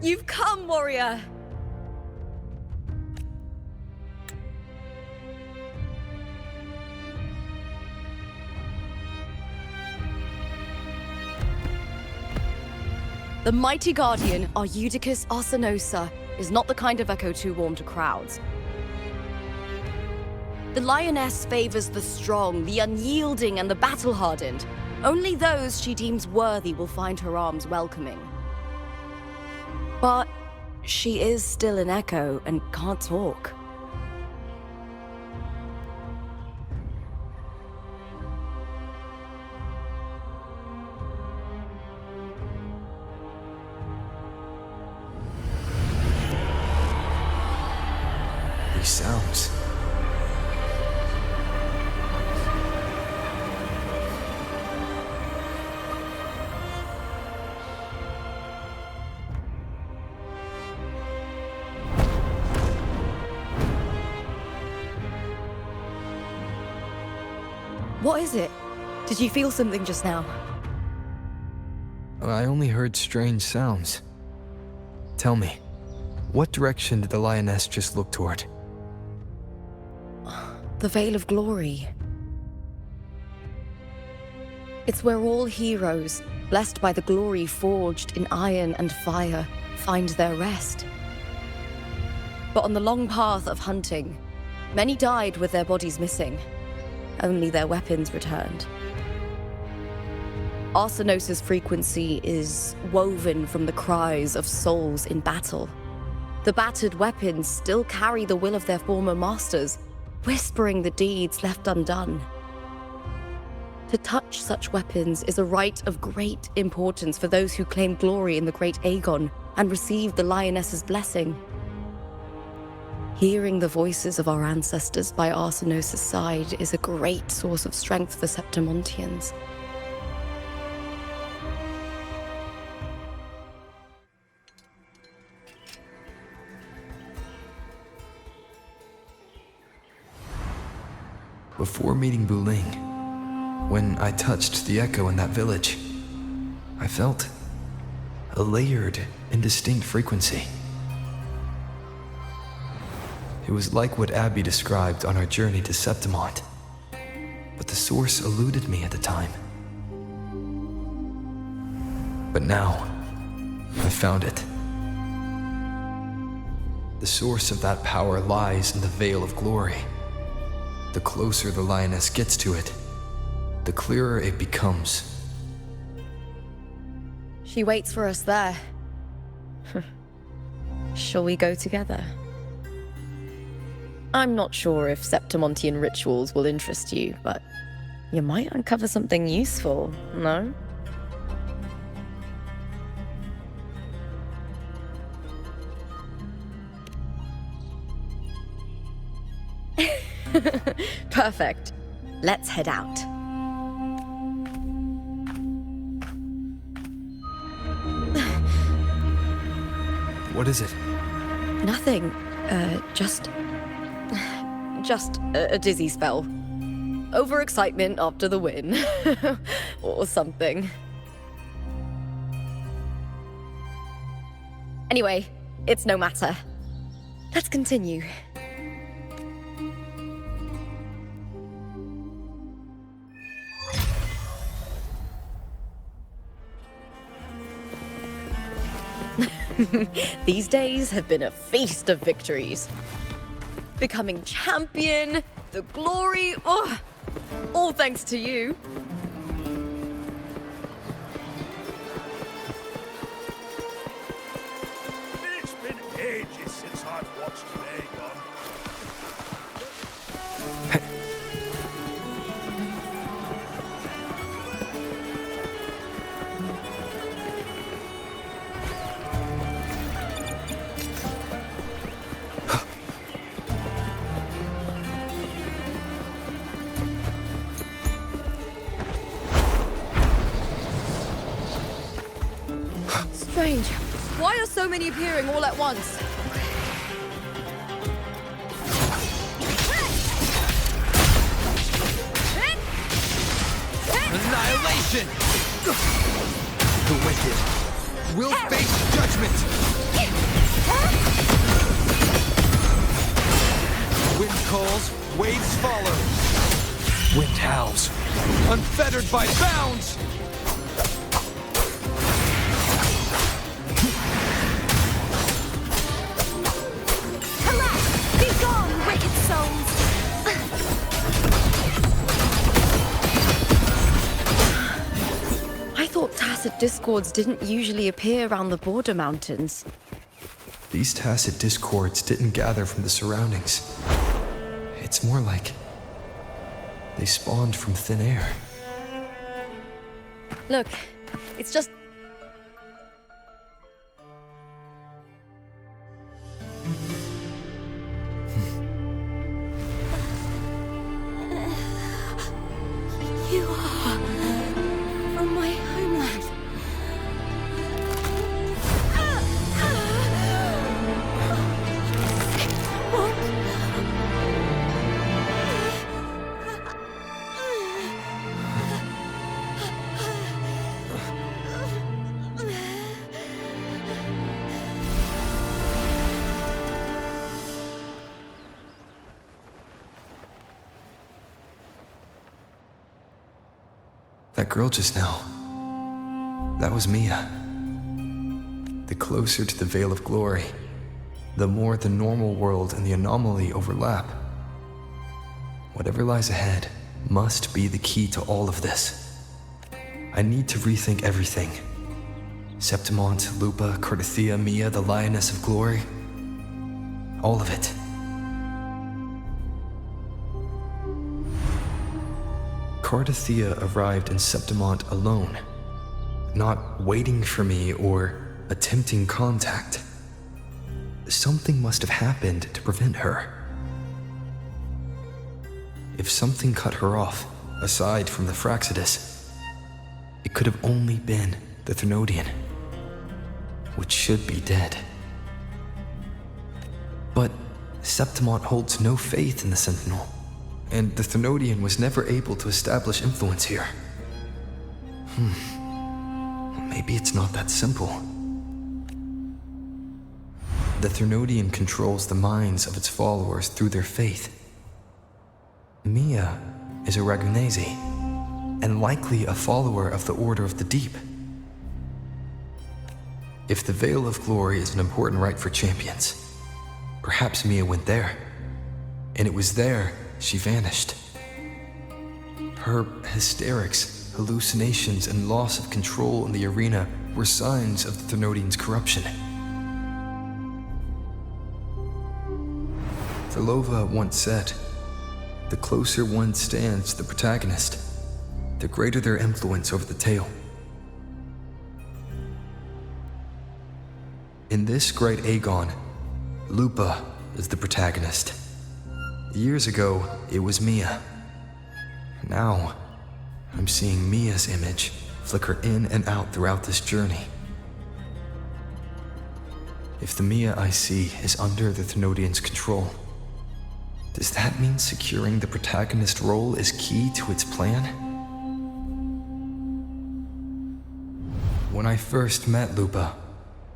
You've come, warrior! The mighty Guardian, Arudicus Arsinosa, is not the kind of echo too warm to crowds. The lioness favors the strong, the unyielding, and the battle-hardened. Only those she deems worthy will find her arms welcoming. But she is still an echo and can't talk. These sounds. What is it? Did you feel something just now? I only heard strange sounds. Tell me, what direction did the lioness just look toward? The Vale of Glory. It's where all heroes, blessed by the glory forged in iron and fire, find their rest. But on the long path of hunting, many died with their bodies missing. Only their weapons returned. Arsinosa's frequency is woven from the cries of souls in battle. The battered weapons still carry the will of their former masters, whispering the deeds left undone. To touch such weapons is a rite of great importance for those who claim glory in the great Agon and receive the lioness's blessing. Hearing the voices of our ancestors by Arsinosa's side is a great source of strength for Septimontians. Before meeting Wuthering, when I touched the echo in that village, I felt a layered, indistinct frequency. It was like what Abby described on our journey to Septimont, but the source eluded me at the time. But now, I found it. The source of that power lies in the Vale of Glory. The closer the lioness gets to it, the clearer it becomes. She waits for us there. Shall we go together? I'm not sure if Septimontian rituals will interest you, but you might uncover something useful, no? Perfect. Let's head out. What is it? Nothing. Just a dizzy spell. Overexcitement after the win. Or something. Anyway, it's no matter. Let's continue. These days have been a feast of victories. Becoming champion, the glory, all thanks to you. It's been ages since I've watched an Agon. Strange. Why are so many appearing all at once? Annihilation! The wicked will face judgment! Wind calls, waves follow. Wind howls, unfettered by bounds! Be gone, wicked souls! I thought tacit discords didn't usually appear around the border mountains. These tacit discords didn't gather from the surroundings. It's more like they spawned from thin air. Look, it's just... You are from my homeland. What? That girl just now, that was Mia. The closer to the Vale of Glory, the more the normal world and the anomaly overlap. Whatever lies ahead must be the key to all of this. I need to rethink everything. Septimont, Lupa, Cartethyia, Mia, the Lioness of Glory. All of it. Cartethyia arrived in Septimont alone, not waiting for me or attempting contact. Something must have happened to prevent her. If something cut her off, aside from the Fraxidus, it could have only been the Threnodian, which should be dead. But Septimont holds no faith in the Sentinel, and the Threnodian was never able to establish influence here. Maybe it's not that simple. The Threnodian controls the minds of its followers through their faith. Mia is a Ragunese, and likely a follower of the Order of the Deep. If the Vale of Glory is an important rite for champions, perhaps Mia went there, and it was there she vanished. Her hysterics, hallucinations, and loss of control in the arena were signs of the Threnodian's corruption. Thelova once said, "The closer one stands to the protagonist, the greater their influence over the tale." In this great Agon, Lupa is the protagonist. Years ago, it was Mia. Now, I'm seeing Mia's image flicker in and out throughout this journey. If the Mia I see is under the Threnodian's control, does that mean securing the protagonist role is key to its plan? When I first met Lupa,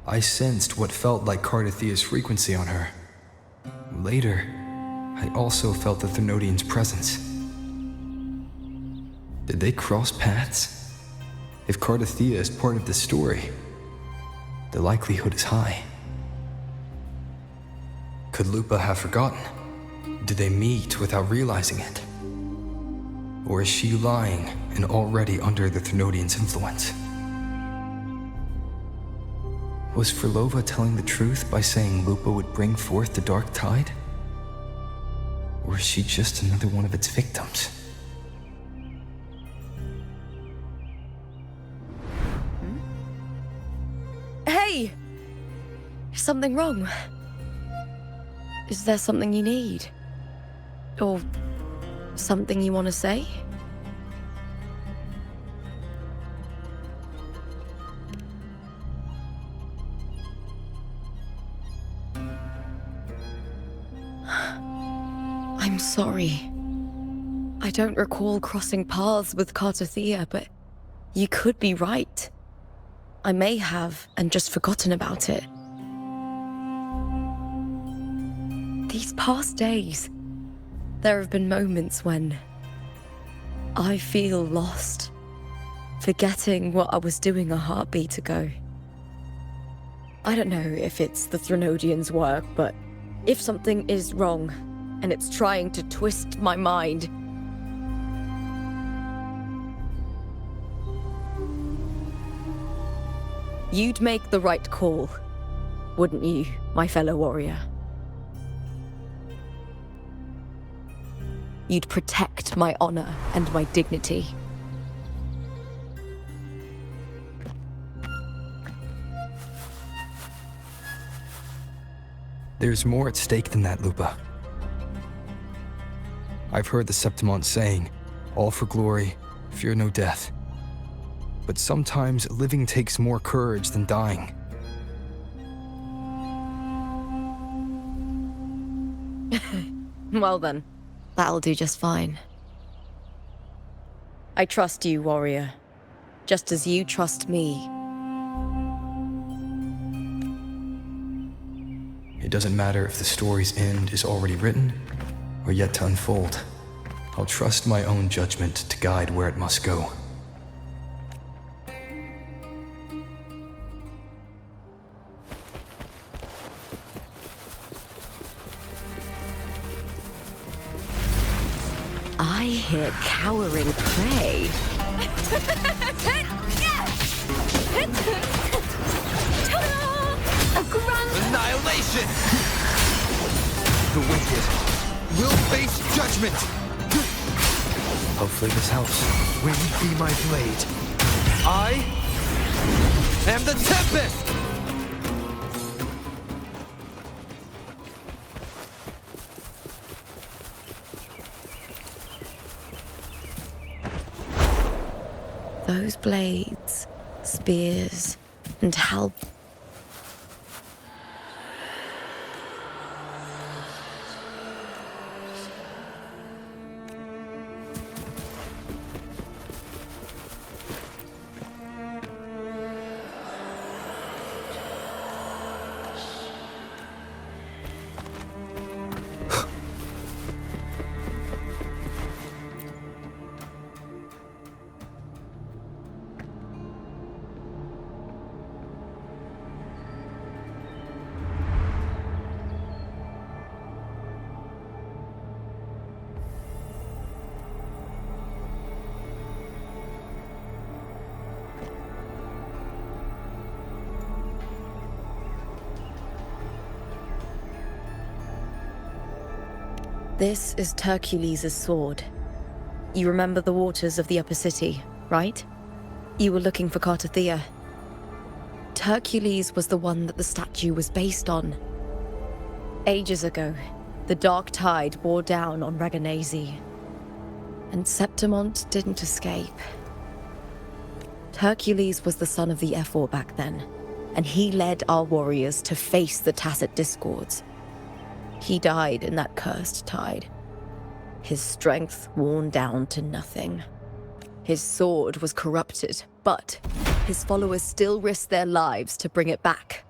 I sensed what felt like Cartethyia's frequency on her. Later, I also felt the Threnodian's presence. Did they cross paths? If Cartethyia is part of this story, the likelihood is high. Could Lupa have forgotten? Did they meet without realizing it? Or is she lying and already under the Threnodian's influence? Was Thelova telling the truth by saying Lupa would bring forth the dark tide? Or is she just another one of its victims? Hey! Is something wrong? Is there something you need? Or something you want to say? I'm sorry. I don't recall crossing paths with Cartethyia, but you could be right. I may have and just forgotten about it. These past days, there have been moments when I feel lost, forgetting what I was doing a heartbeat ago. I don't know if it's the Threnodians' work, but if something is wrong and it's trying to twist my mind, you'd make the right call, wouldn't you, my fellow warrior? You'd protect my honor and my dignity. There's more at stake than that, Lupa. I've heard the Septimont saying, all for glory, fear no death. But sometimes living takes more courage than dying. Well then, that'll do just fine. I trust you, warrior, just as you trust me. It doesn't matter if the story's end is already written or yet to unfold. I'll trust my own judgment to guide where it must go. I hear cowering prey. A grand Annihilation! The wicked will face judgment! Hopefully this helps. Wind be my blade. I am the Tempest! Those blades, spears, and halberds. This is Hercules' sword. You remember the waters of the upper city, right? You were looking for Cartethyia. Hercules was the one that the statue was based on. Ages ago, the dark tide bore down on Raganese, and Septimont didn't escape. Hercules was the son of the Ephor back then, and he led our warriors to face the Tacit discords. He died in that cursed tide, his strength worn down to nothing. His sword was corrupted, but his followers still risked their lives to bring it back.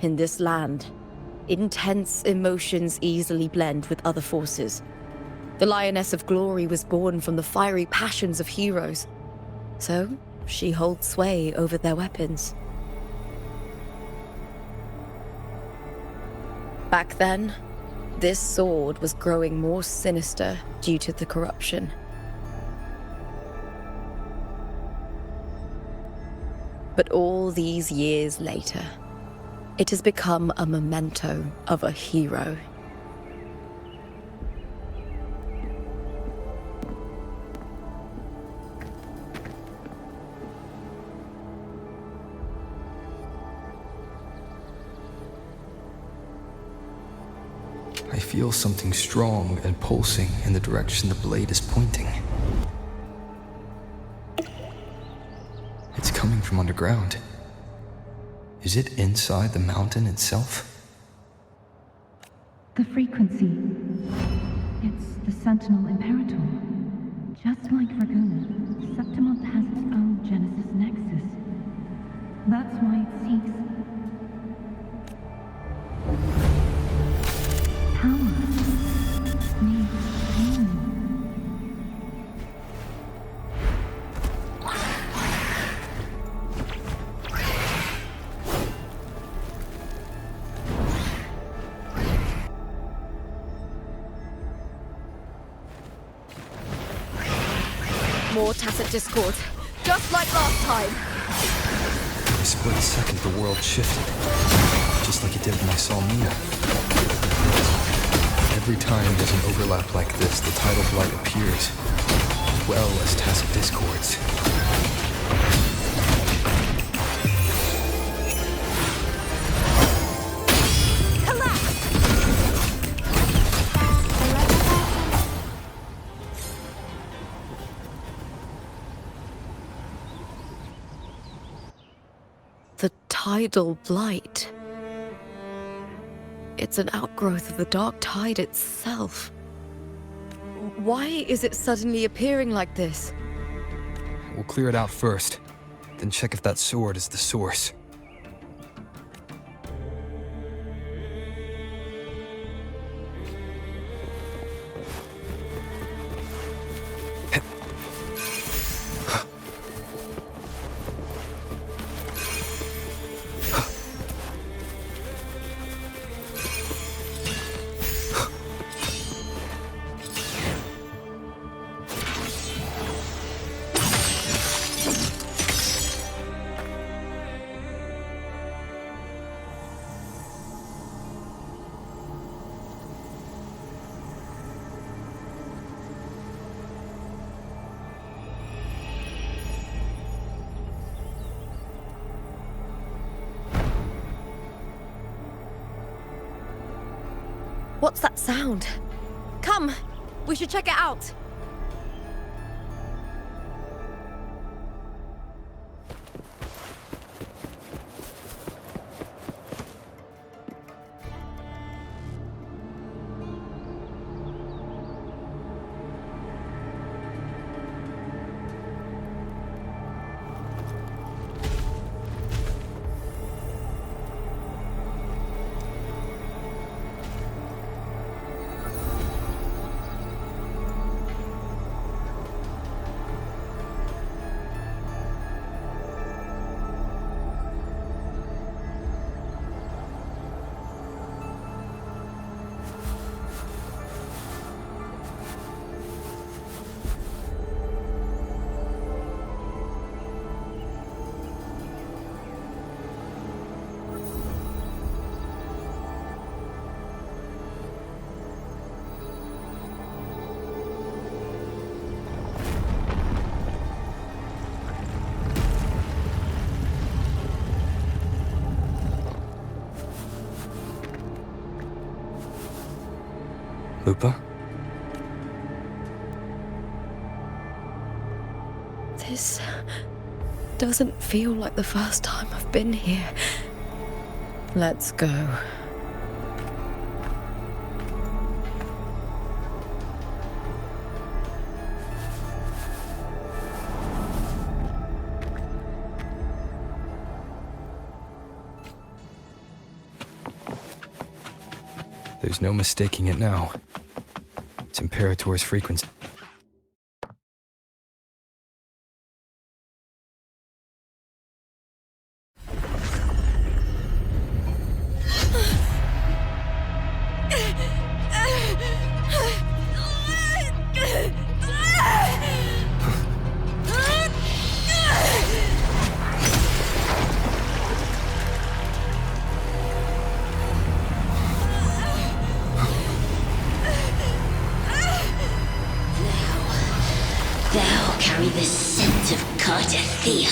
In this land, intense emotions easily blend with other forces. The Lioness of Glory was born from the fiery passions of heroes, so she holds sway over their weapons. Back then, this sword was growing more sinister due to the corruption. But all these years later, it has become a memento of a hero. I feel something strong and pulsing in the direction the blade is pointing. It's coming from underground. Is it inside the mountain itself? The frequency. It's the Sentinel Imperator. Just like Raguna, Septimont has its own Genesis Nexus. That's why it seeks power. Needs pain. More tacit discord, just like last time. For a split second, the world shifted, just like it did when I saw Mia. Every time there's an overlap like this, the tidal blight appears, as well as tacit discords. The tidal blight. It's an outgrowth of the dark tide itself. Why is it suddenly appearing like this? We'll clear it out first, then check if that sword is the source. What's that sound? Come, we should check it out. Lupa? This doesn't feel like the first time I've been here. Let's go. There's no mistaking it now. It's Imperator's frequency. Thou carry the scent of Cartethyia.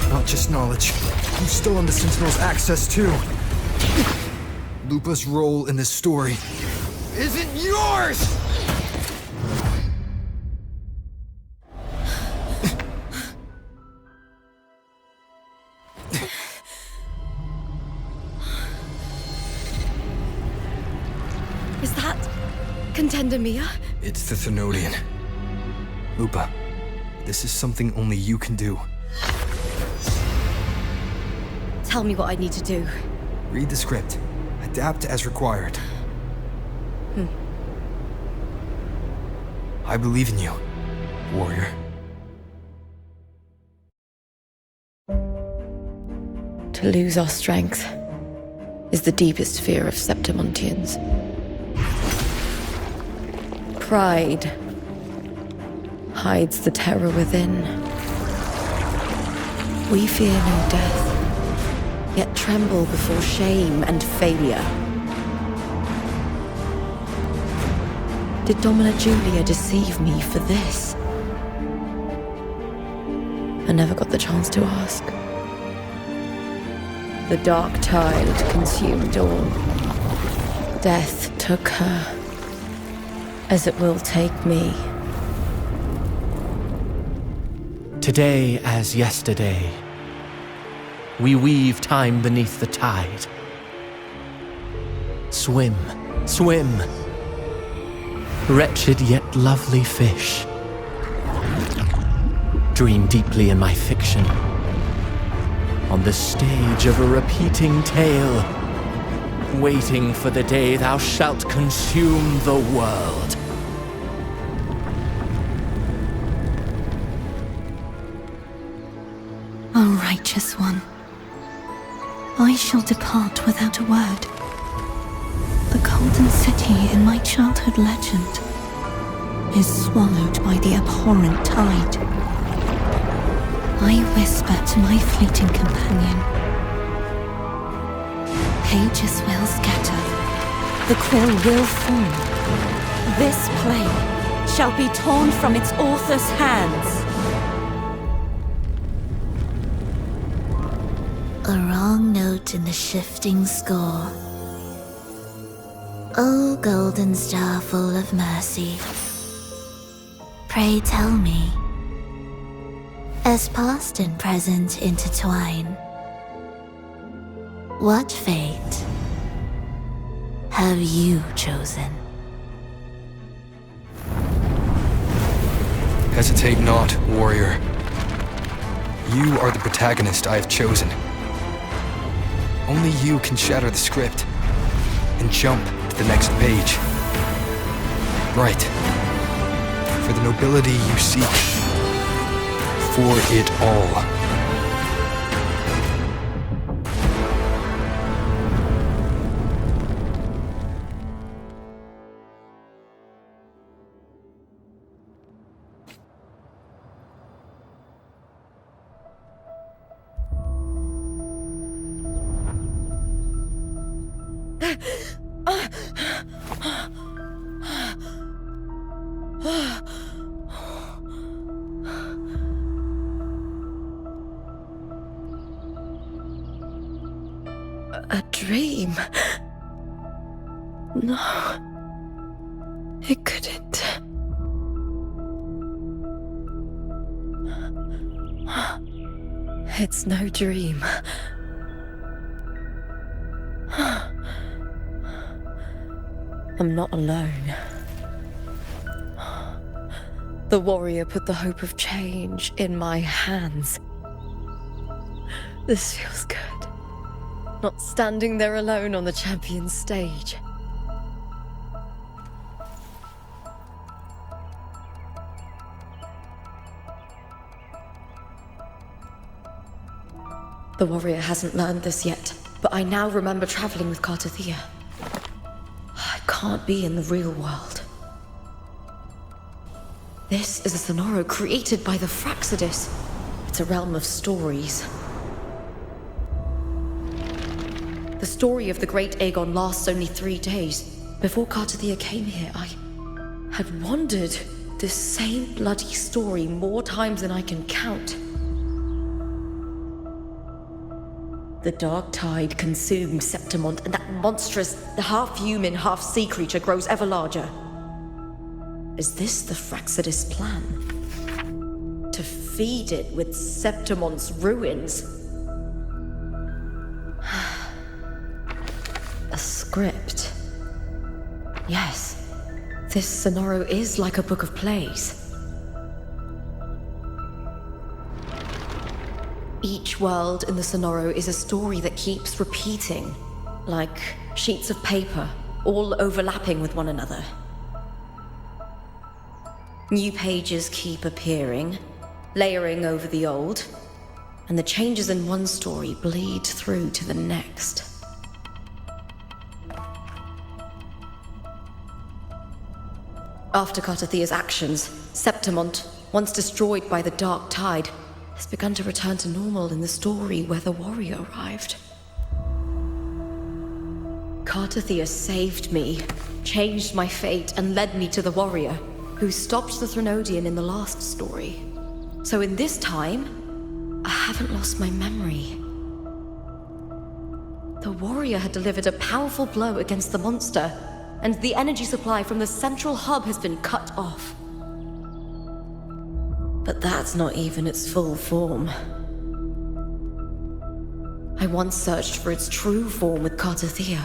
Not just knowledge. I'm still on the Sentinel's access too. Lupa's role in this story isn't yours! Contender Mia? It's the Threnodian. Lupa, this is something only you can do. Tell me what I need to do. Read the script. Adapt as required. I believe in you, warrior. To lose our strength is the deepest fear of Septimontians. Pride hides the terror within. We fear no death, yet tremble before shame and failure. Did Domina Julia deceive me for this? I never got the chance to ask. The dark tide consumed all. Death took her, as it will take me. Today as yesterday, we weave time beneath the tide. Swim, swim, wretched yet lovely fish. Dream deeply in my fiction, on the stage of a repeating tale, waiting for the day thou shalt consume the world. O righteous one, I shall depart without a word. The golden city in my childhood legend is swallowed by the abhorrent tide. I whisper to my fleeting companion. Pages will scatter. The quill will form. This play shall be torn from its author's hands. A wrong note in the shifting score. O golden star full of mercy, pray tell me, as past and present intertwine, what fate have you chosen? Hesitate not, warrior. You are the protagonist I have chosen. Only you can shatter the script and jump to the next page. Right. For the nobility you seek. For it all. A dream? No. It couldn't. It's no dream. I'm not alone. The warrior put the hope of change in my hands. This feels good. Not standing there alone on the champion's stage. The warrior hasn't learned this yet, but I now remember traveling with Cartethyia. I can't be in the real world. This is a Sonoro created by the Fraxidus. It's a realm of stories. The story of the great Agon lasts only 3 days. Before Cartethyia came here, I had wandered this same bloody story more times than I can count. The dark tide consumed Septimont, and that monstrous, half-human, half-sea creature grows ever larger. Is this the Fraxidus plan? To feed it with Septimont's ruins? A script. Yes, This Sonoro is like a book of plays. Each world in the Sonoro is a story that keeps repeating, like sheets of paper, all overlapping with one another. New pages keep appearing, layering over the old, and the changes in one story bleed through to the next. After Cartethyia's actions, Septimont, once destroyed by the Dark Tide, has begun to return to normal in the story where the warrior arrived. Cartethyia saved me, changed my fate, and led me to the warrior, who stopped the Threnodian in the last story. So in this time, I haven't lost my memory. The warrior had delivered a powerful blow against the monster, and the energy supply from the central hub has been cut off. But that's not even its full form. I once searched for its true form with Cartethyia.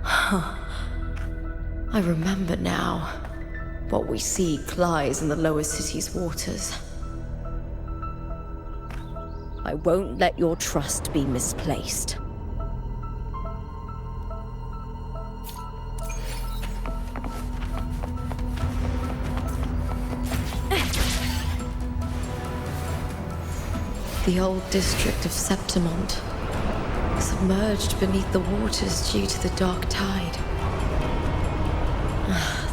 I remember now. What we seek lies in the lower city's waters. I won't let your trust be misplaced. The old district of Septimont, submerged beneath the waters due to the Dark Tide.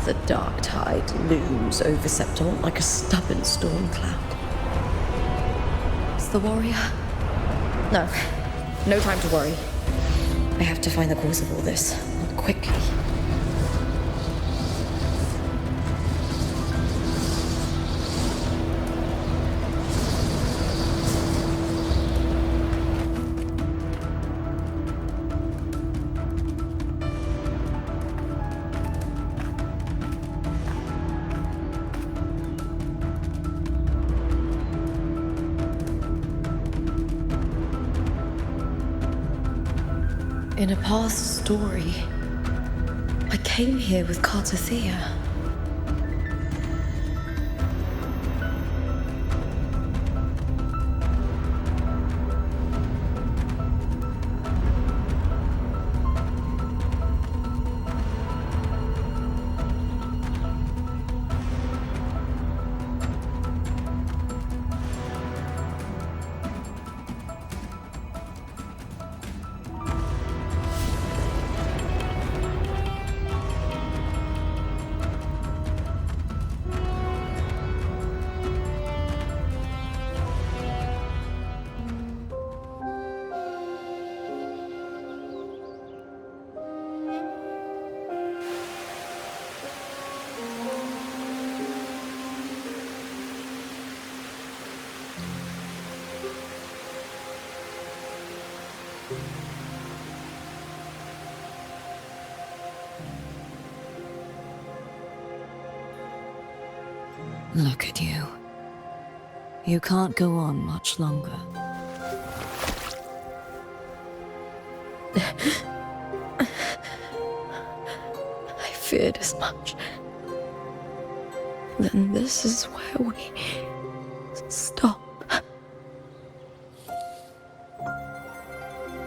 The Dark Tide looms over Septimont like a stubborn storm cloud. Is the warrior? No time to worry. I have to find the cause of all this, and quickly. In a past story, I came here with Cartethyia. Look at you. You can't go on much longer. I feared as much. Then this is where we stop.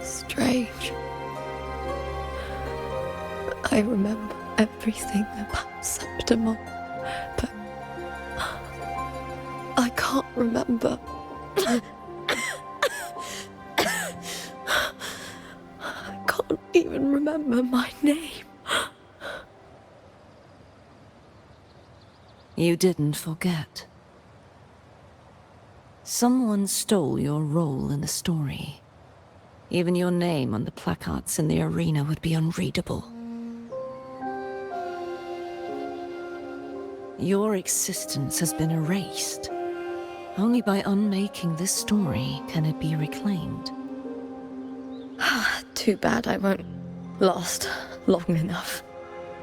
Strange. I remember everything about Septimont, but I can't remember. I can't even remember my name. You didn't forget. Someone stole your role in the story. Even your name on the placards in the arena would be unreadable. Your existence has been erased. Only by unmaking this story can it be reclaimed. Too bad I won't last long enough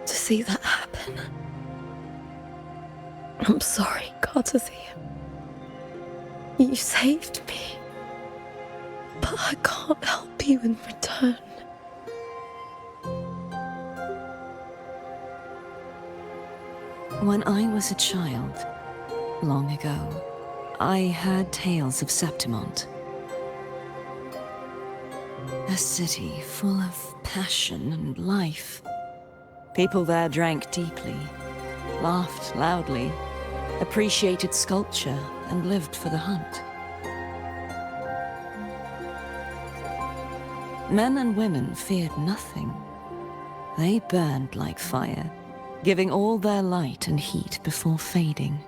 to see that happen. I'm sorry, Cartethyia. You saved me, but I can't help you in return. When I was a child, long ago, I heard tales of Septimont. A city full of passion and life. People there drank deeply, laughed loudly, appreciated sculpture, and lived for the hunt. Men and women feared nothing. They burned like fire, giving all their light and heat before fading.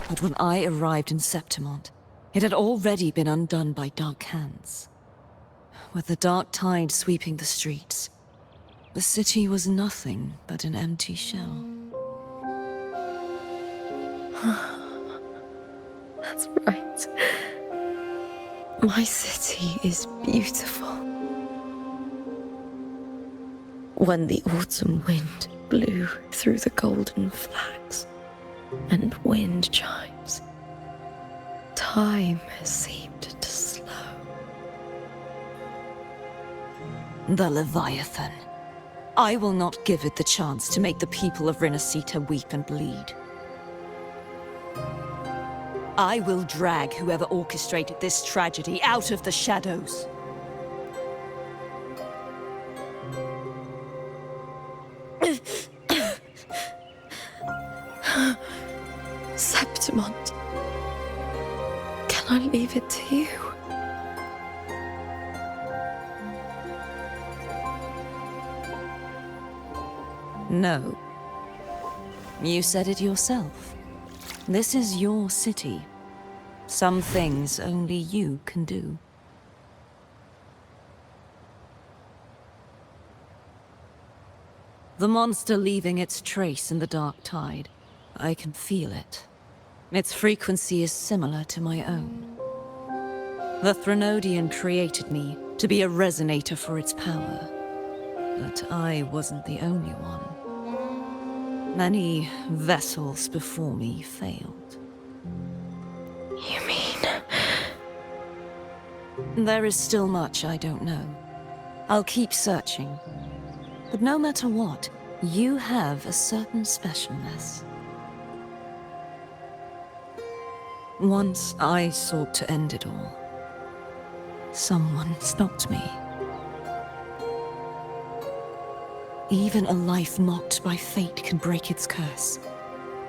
But when I arrived in Septimont, it had already been undone by dark hands. With the dark tide sweeping the streets, the city was nothing but an empty shell. That's right. My city is beautiful. When the autumn wind blew through the golden flags and wind chimes, time seemed to slow. The Leviathan. I will not give it the chance to make the people of Rinasita weep and bleed. I will drag whoever orchestrated this tragedy out of the shadows. Septimont, can I leave it to you? No. You said it yourself. This is your city. Some things only you can do. The monster leaving its trace in the dark tide. I can feel it. Its frequency is similar to my own. The Threnodian created me to be a resonator for its power. But I wasn't the only one. Many vessels before me failed. You mean? There is still much I don't know. I'll keep searching. But no matter what, you have a certain specialness. Once I sought to end it all. Someone stopped me. Even a life mocked by fate can break its curse.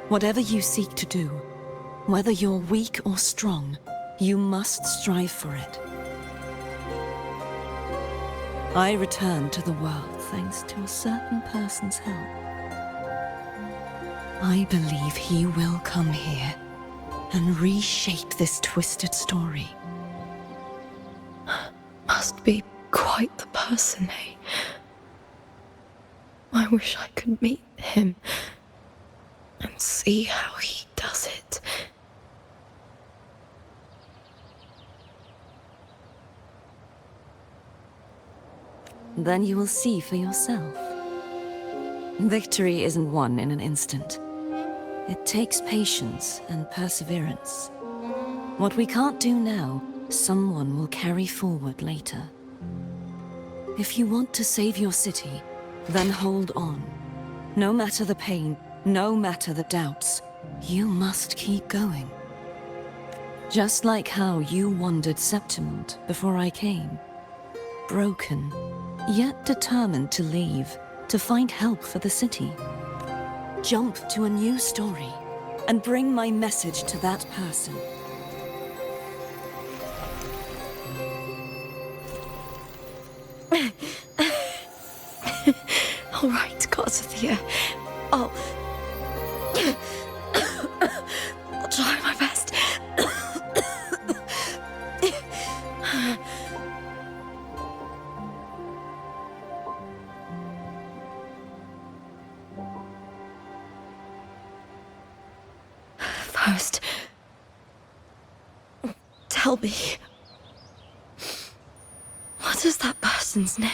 Whatever you seek to do, whether you're weak or strong, you must strive for it. I returned to the world thanks to a certain person's help. I believe he will come here and reshape this twisted story. Must be quite the person, eh? I wish I could meet him and see how he does it. Then you will see for yourself. Victory isn't won in an instant. It takes patience and perseverance. What we can't do now, someone will carry forward later. If you want to save your city, then hold on. No matter the pain, no matter the doubts, you must keep going. Just like how you wandered Septimont before I came. Broken, yet determined to leave, to find help for the city. Jump to a new story, and bring my message to that person. All right, Cartethyia. I'll try my best. First, tell me, what is that person's name?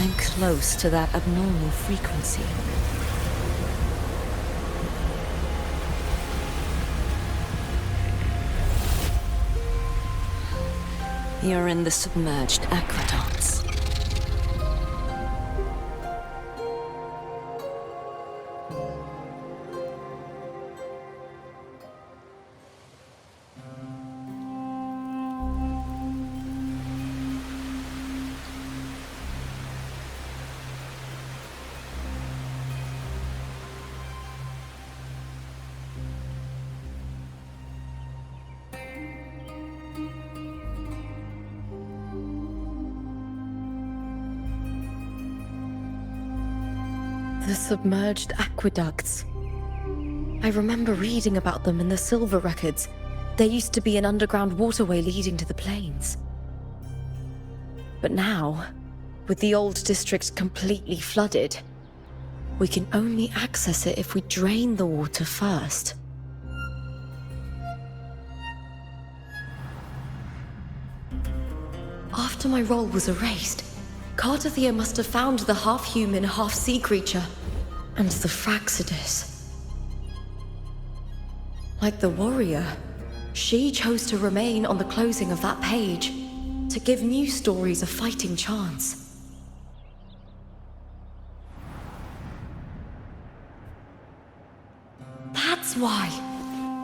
I'm close to that abnormal frequency. You're in the submerged aqueducts. The submerged aqueducts. I remember reading about them in the silver records. There used to be an underground waterway leading to the plains. But now, with the old district completely flooded, we can only access it if we drain the water first. After my role was erased, Cartethyia must have found the half-human, half-sea creature, and the Fraxidus. Like the warrior, she chose to remain on the closing of that page, to give new stories a fighting chance. That's why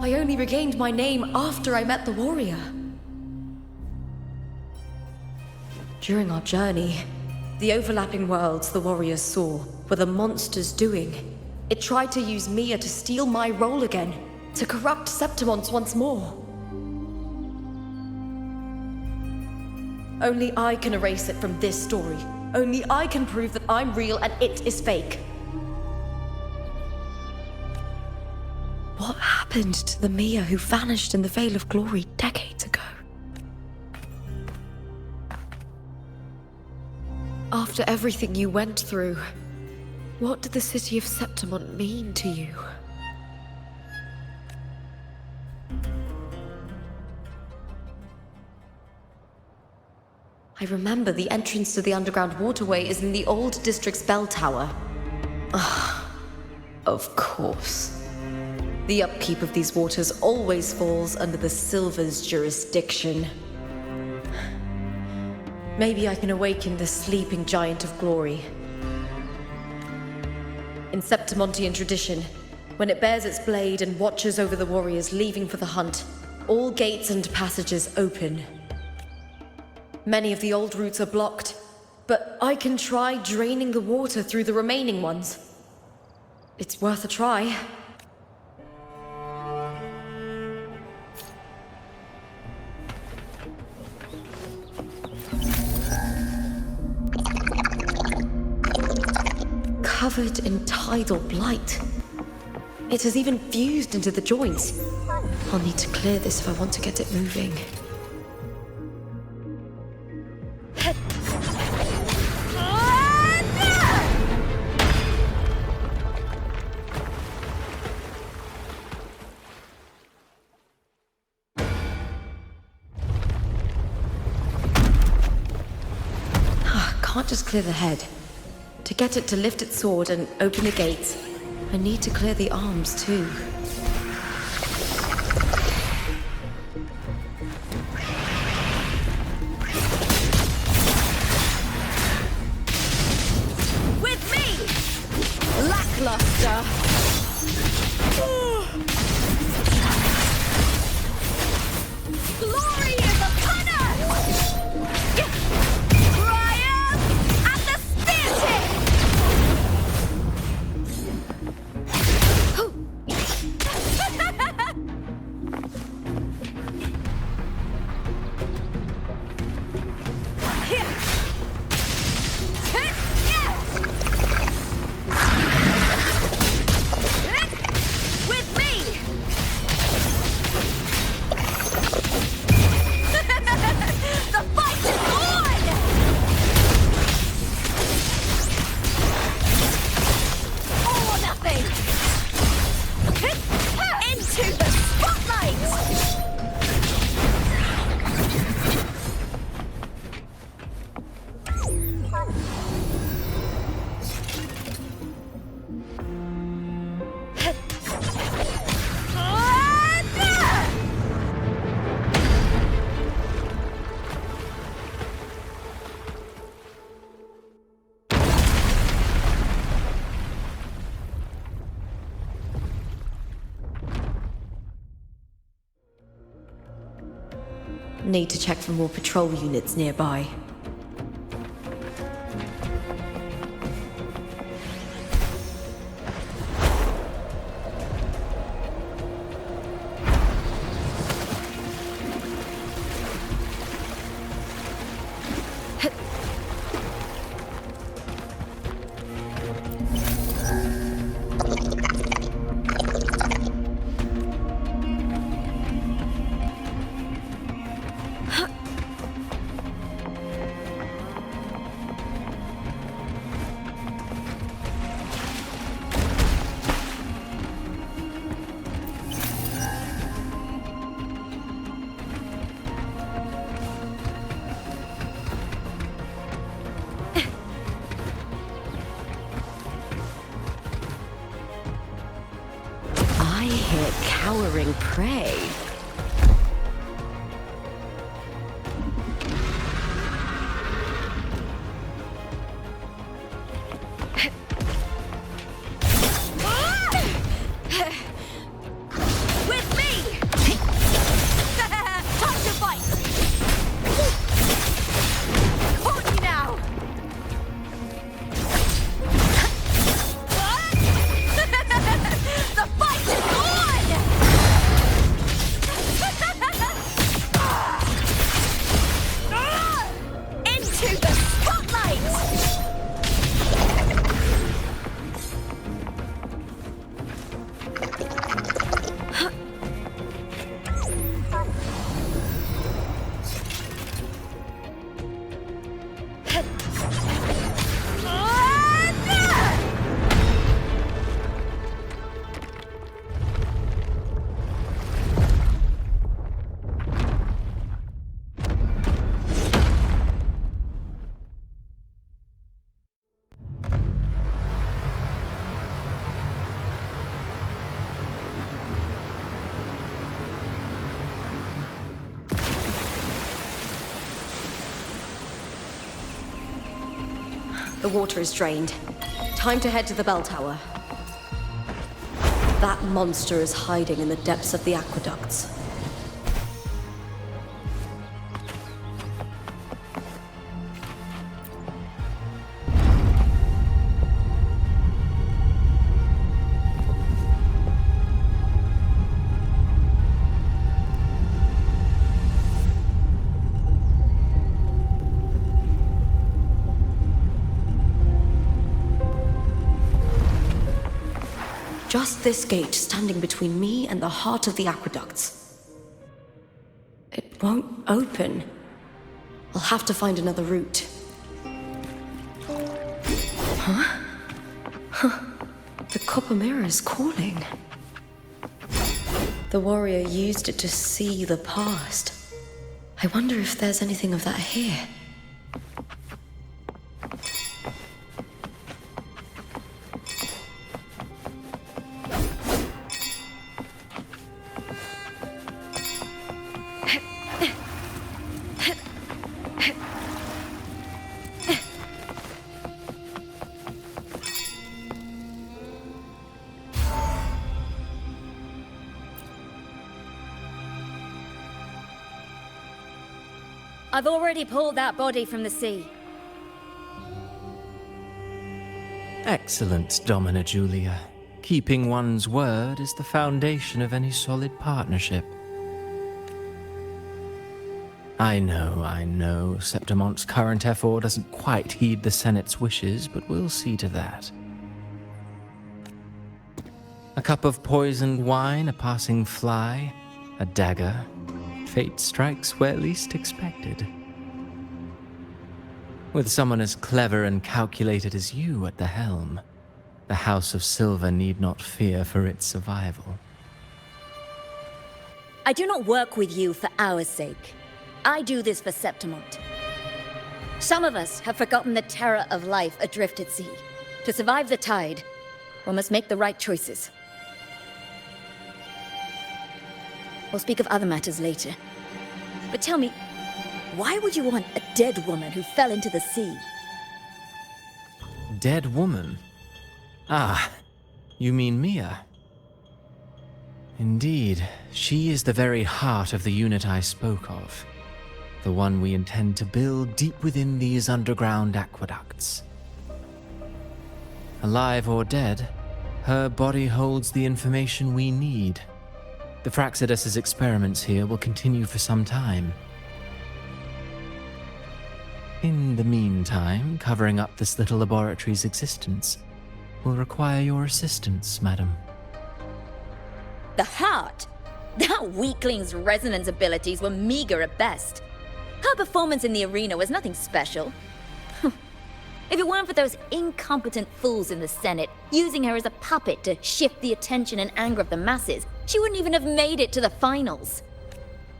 I only regained my name after I met the warrior. During our journey, the overlapping worlds the warriors saw were the monsters doing. It tried to use Mia to steal my role again, to corrupt Septimont once more. Only I can erase it from this story. Only I can prove that I'm real and it is fake. What happened to the Mia who vanished in the Vale of Glory decades ago? After everything you went through, what did the city of Septimont mean to you? I remember the entrance to the underground waterway is in the old district's bell tower. Of course. The upkeep of these waters always falls under the Silver's jurisdiction. Maybe I can awaken the sleeping giant of glory. In Septimontian tradition, when it bears its blade and watches over the warriors leaving for the hunt, all gates and passages open. Many of the old routes are blocked, but I can try draining the water through the remaining ones. It's worth a try. Covered in tidal blight. It has even fused into the joints. I'll need to clear this if I want to get it moving. Can't just clear the head. To get it to lift its sword and open the gates, I need to clear the arms too. With me! Lackluster! Glory is upon us! Triumph at the spear tip! Need to check for more patrol units nearby. Cowering prey. With me! Time to fight! Caught you now! The fight is on! Into the spotlight! The water is drained. Time to head to the bell tower. That monster is hiding in the depths of the aqueducts. Just this gate standing between me and the heart of the aqueducts. It won't open. I'll have to find another route. Huh? The copper mirror is calling. The warrior used it to see the past. I wonder if there's anything of that here. I've already pulled that body from the sea. Excellent, Domina Julia. Keeping one's word is the foundation of any solid partnership. I know, Septimont's current effort doesn't quite heed the Senate's wishes, but we'll see to that. A cup of poisoned wine, a passing fly, a dagger. Fate strikes where least expected. With someone as clever and calculated as you at the helm, the House of Silver need not fear for its survival. I do not work with you for our sake. I do this for Septimont. Some of us have forgotten the terror of life adrift at sea. To survive the tide, one must make the right choices. We'll speak of other matters later. But tell me, why would you want a dead woman who fell into the sea? Dead woman? Ah, you mean Mia? Indeed, she is the very heart of the unit I spoke of. the one we intend to build deep within these underground aqueducts. Alive or dead, her body holds the information we need. The Fraxidus's experiments here will continue for some time. In the meantime, covering up this little laboratory's existence will require your assistance, madam. The heart? That weakling's resonance abilities were meager at best. Her performance in the arena was nothing special. If it weren't for those incompetent fools in the Senate using her as a puppet to shift the attention and anger of the masses, she wouldn't even have made it to the finals.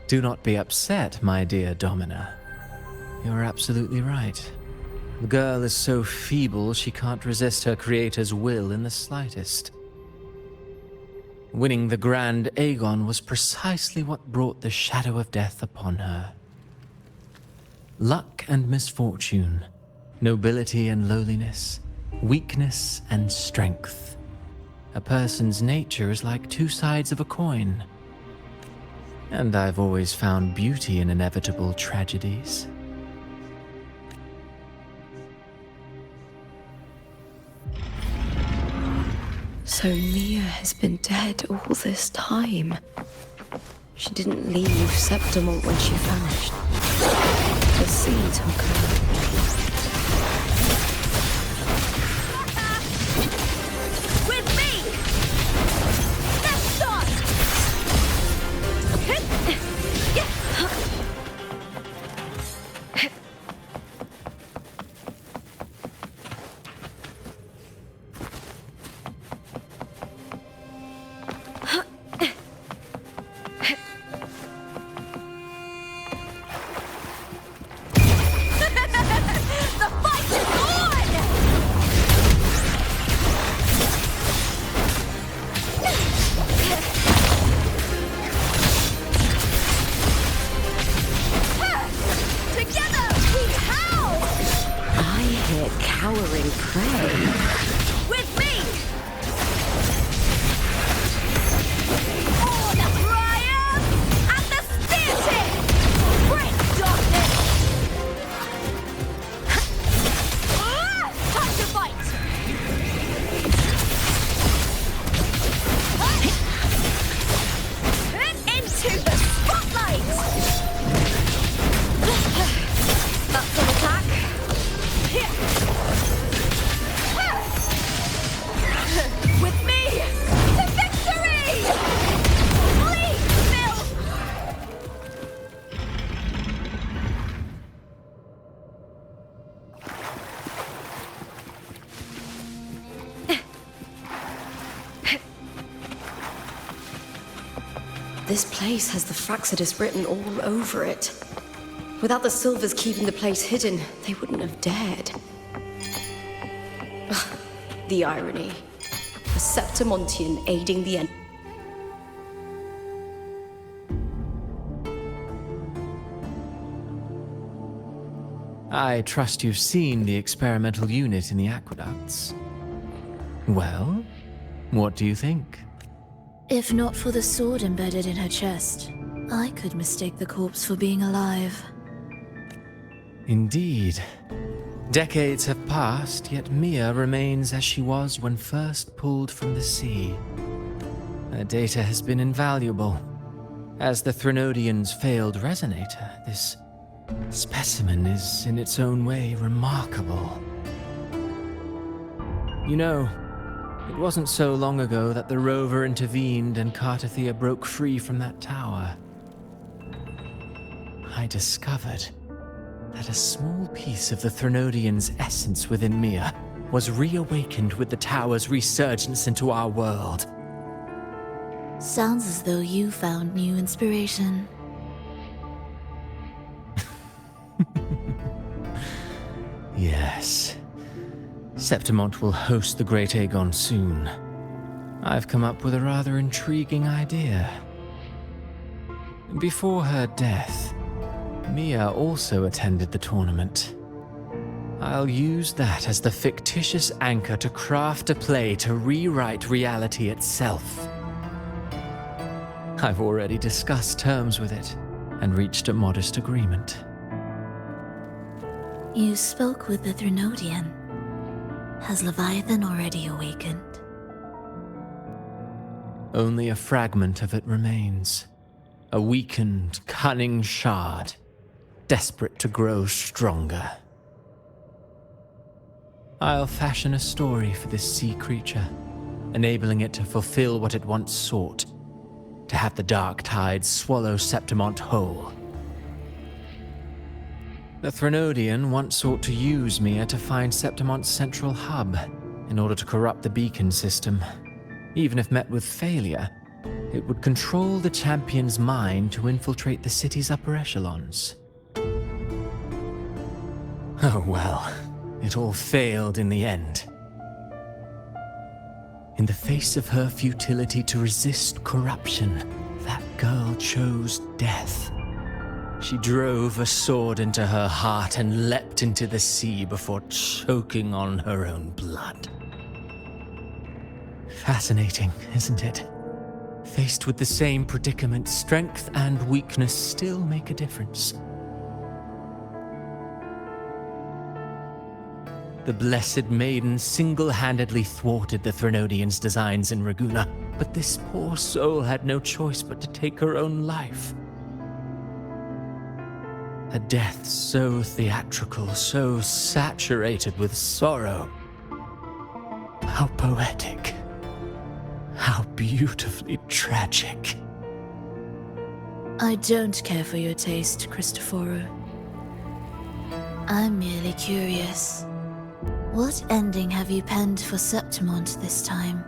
Do not be upset, my dear Domina. You're absolutely right. The girl is so feeble she can't resist her creator's will in the slightest. Winning the Grand Agon was precisely what brought the shadow of death upon her. Luck and misfortune, nobility and lowliness, weakness and strength. A person's nature is like two sides of a coin. And I've always found beauty in inevitable tragedies. So Mia has been dead all this time. She didn't leave Septimont when she vanished. The sea took her. With me! Let's start! Cowering prey. With me! Oh, the Brian! And the spear tip! Bring darkness! Time to fight! Into the spotlight! That's an attack. With me to victory! Please, Bill! This place has the Fraxidus written all over it. Without the Silvers keeping the place hidden, they wouldn't have dared. The irony. A Septimontian aiding the end. I trust you've seen the experimental unit in the aqueducts. Well, what do you think? If not for the sword embedded in her chest, I could mistake the corpse for being alive. Indeed. Decades have passed, yet Mia remains as she was when first pulled from the sea. Her data has been invaluable. As the Threnodian's failed resonator, this specimen is in its own way remarkable. You know, it wasn't so long ago that the rover intervened and Cartethyia broke free from that tower. I discovered that a small piece of the Threnodian's essence within Mia was reawakened with the tower's resurgence into our world. Sounds as though you found new inspiration. Yes. Septimont will host the Great Agon soon. I've come up with a rather intriguing idea. Before her death, Mia also attended the tournament. I'll use that as the fictitious anchor to craft a play to rewrite reality itself. I've already discussed terms with it and reached a modest agreement. You spoke with the Threnodian. Has Leviathan already awakened? Only a fragment of it remains. A weakened, cunning shard, desperate to grow stronger. I'll fashion a story for this sea creature, enabling it to fulfill what it once sought, to have the dark tide swallow Septimont whole. The Threnodian once sought to use Mia to find Septimont's central hub in order to corrupt the beacon system. Even if met with failure, it would control the champion's mind to infiltrate the city's upper echelons. Oh well, it all failed in the end. In the face of her futility to resist corruption, that girl chose death. She drove a sword into her heart and leapt into the sea before choking on her own blood. Fascinating, isn't it? Faced with the same predicament, strength and weakness still make a difference. The Blessed Maiden single-handedly thwarted the Threnodian's designs in Raguna, but this poor soul had no choice but to take her own life. A death so theatrical, so saturated with sorrow. How poetic. How beautifully tragic. I don't care for your taste, Christophoru. I'm merely curious. What ending have you penned for Septimont this time?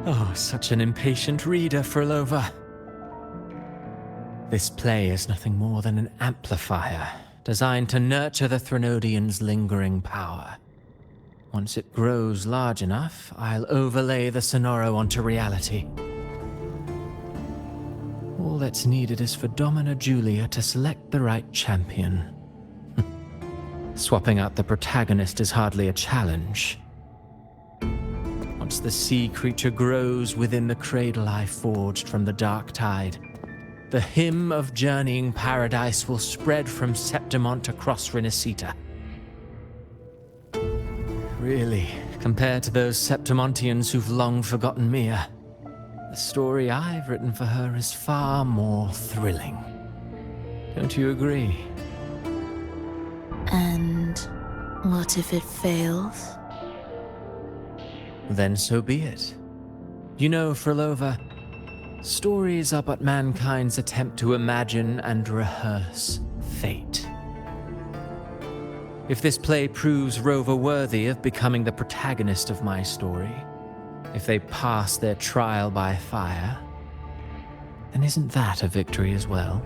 Oh, such an impatient reader, Frolova. This play is nothing more than an amplifier, designed to nurture the Threnodian's lingering power. Once it grows large enough, I'll overlay the Sonoro onto reality. All that's needed is for Domina Julia to select the right champion. Swapping out the protagonist is hardly a challenge. Once the sea creature grows within the cradle I forged from the dark tide, the hymn of journeying paradise will spread from Septimont across Renacita. Really, compared to those Septimontians who've long forgotten Mia, the story I've written for her is far more thrilling. Don't you agree? And what if it fails? Then so be it. You know, Frolova, stories are but mankind's attempt to imagine and rehearse fate. If this play proves Rover worthy of becoming the protagonist of my story, if they pass their trial by fire, then isn't that a victory as well?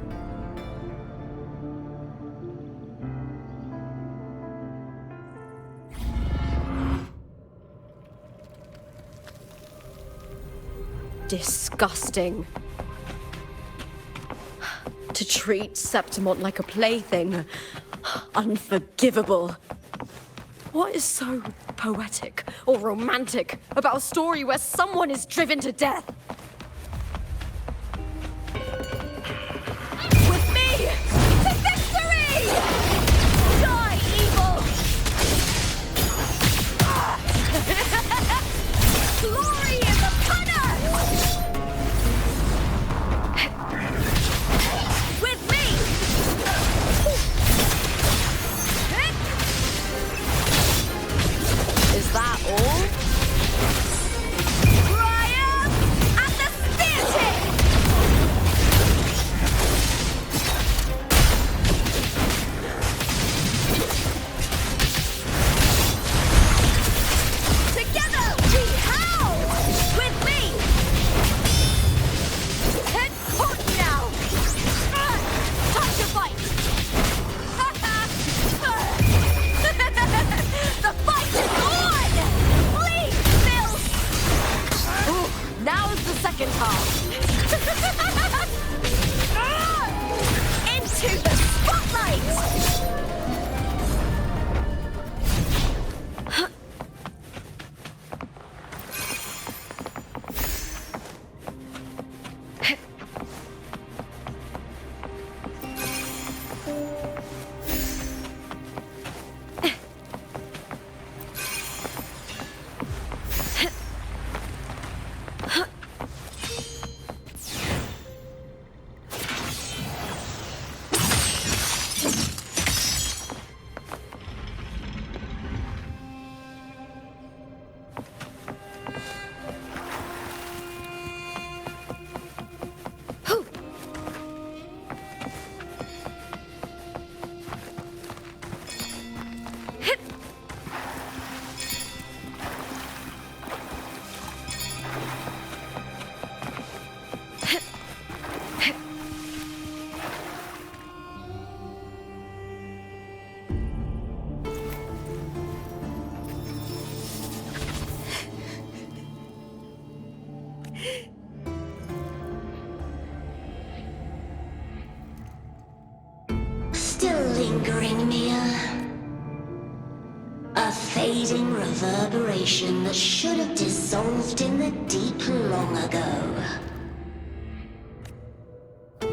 Disgusting. To treat Septimont like a plaything. Unforgivable. What is so poetic or romantic about a story where someone is driven to death? With me to victory! Die, evil! Glory is upon us! With me! Is that all? Triumph at the spear tip! Together we howl! With me! Head caught now! Time to fight! The fight is on! Please, Bill! Ooh, now's the second half. Into the spotlight! lingering, Mia? A fading reverberation that should have dissolved in the deep long ago.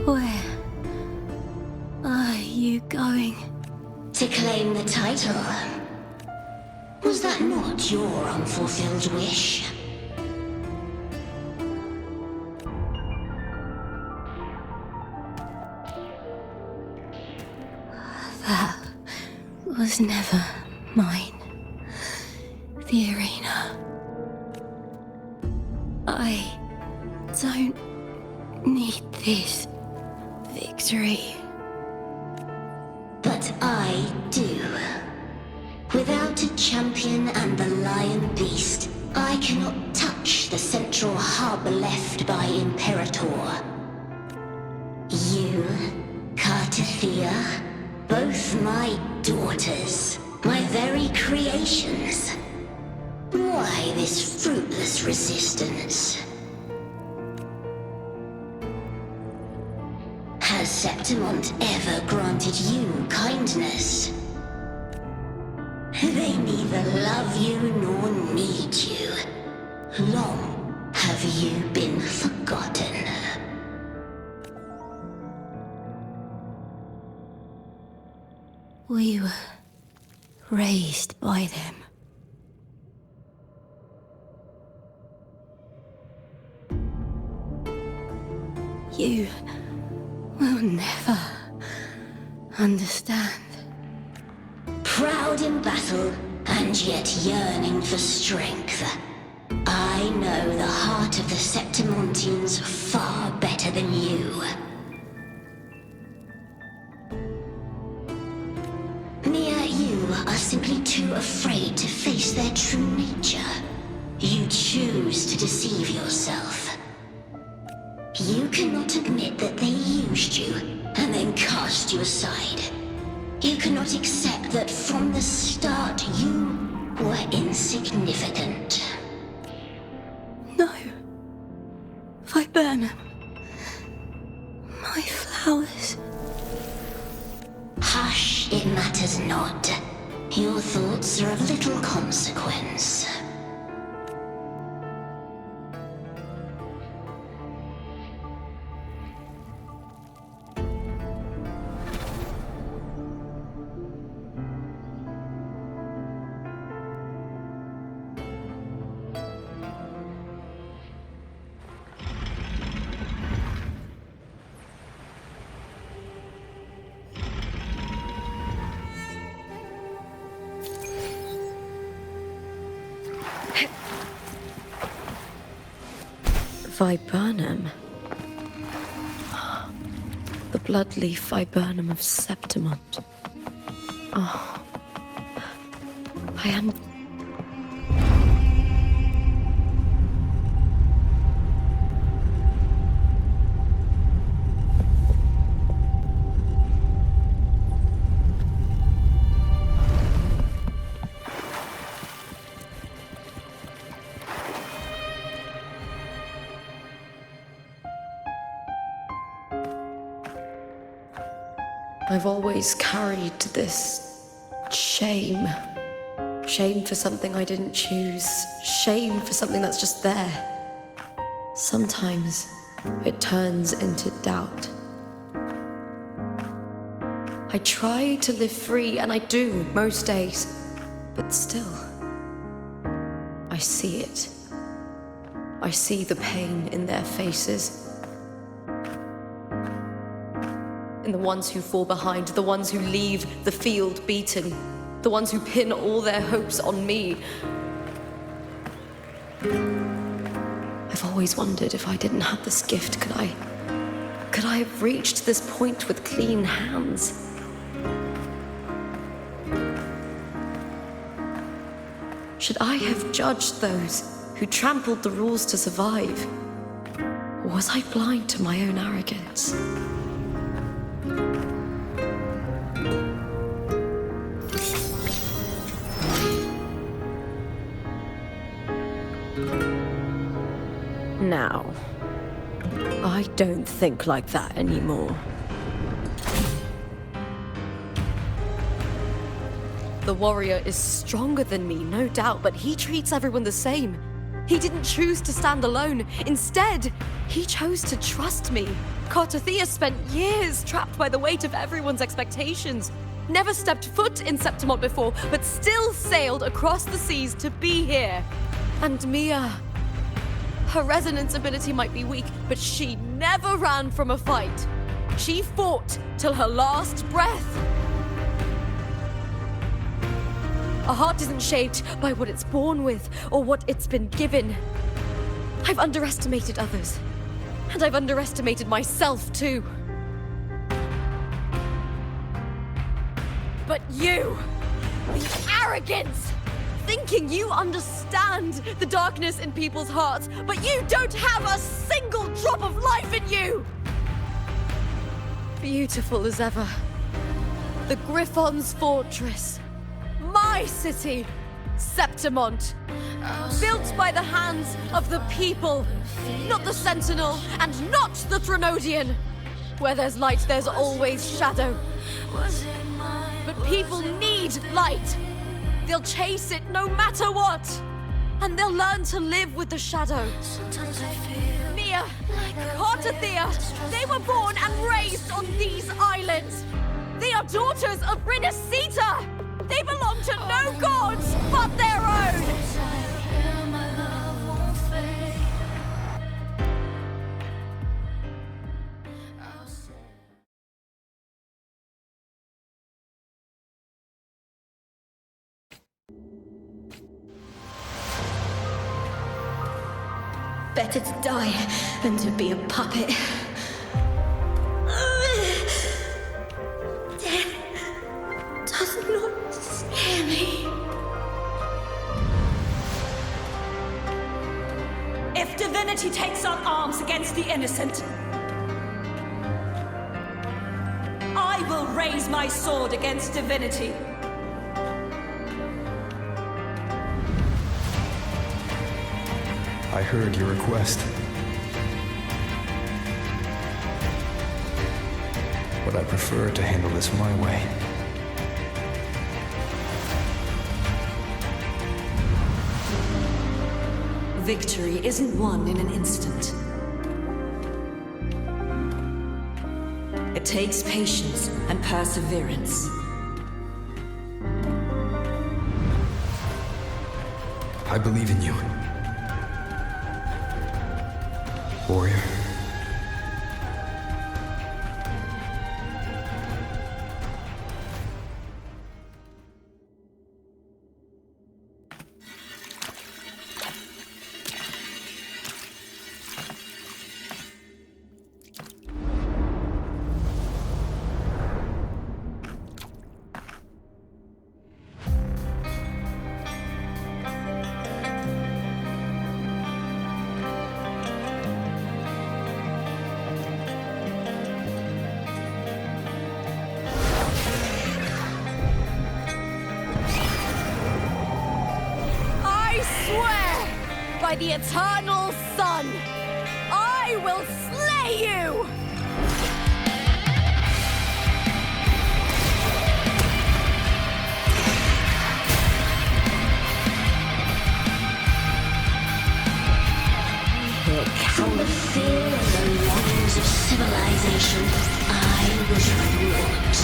Where are you going? To claim the title. Was that not your unfulfilled wish? That was never mine. The arena. I don't need this victory. But I do. Without a champion and the lion beast, I cannot touch the central hub left by Imperator. You, Cartethyia, both my daughters, my very creations. Why this fruitless resistance? Has Septimont ever granted you kindness? They neither love you nor need you. Long have you been forgotten. We were raised by them. You will never understand. Proud in battle, and yet yearning for strength. I know the heart of the Septimontians far better than you. Mia, you are simply too afraid to face their true nature. You choose to deceive yourself. You cannot admit that they used you and then cast you aside. You cannot accept that from the start you were insignificant. No. Viburnum. My flowers. Hush, it matters not. Your thoughts are of little consequence. Viburnum. The bloodleaf viburnum of Septimont. Oh. I am... I've always carried this shame. Shame for something I didn't choose. Shame for something that's just there. Sometimes it turns into doubt. I try to live free, and I do most days. But still, I see it. I see the pain in their faces. In the ones who fall behind, the ones who leave the field beaten, the ones who pin all their hopes on me. I've always wondered if I didn't have this gift, could I have reached this point with clean hands? Should I have judged those who trampled the rules to survive? Or was I blind to my own arrogance? Now, I don't think like that anymore. The warrior is stronger than me, no doubt, but he treats everyone the same. He didn't choose to stand alone. Instead, he chose to trust me. Cartethyia spent years trapped by the weight of everyone's expectations. Never stepped foot in Septimont before, but still sailed across the seas to be here. And Mia, her resonance ability might be weak, but she never ran from a fight. She fought till her last breath. A heart isn't shaped by what it's born with or what it's been given. I've underestimated others, and I've underestimated myself too. But you, the arrogance, thinking you understand the darkness in people's hearts, but you don't have a single drop of life in you! Beautiful as ever. The Griffon's fortress. My city, Septimont. Built by the hands of the people. Not the Sentinel, and not the Threnodian. Where there's light, there's always shadow. But people need light. They'll chase it no matter what. And they'll learn to live with the shadow. Mia, Cartethyia, they were born and raised on these islands. They are daughters of Renasita. They belong to no gods but their own. Better to die than to be a puppet. Death does not scare me. If divinity takes up arms against the innocent, I will raise my sword against divinity. I heard your request. But I prefer to handle this my way. Victory isn't won in an instant. It takes patience and perseverance. I believe in you. Warrior. By the eternal sun, I will slay you! From the fear and the longings of civilization, I was wrought.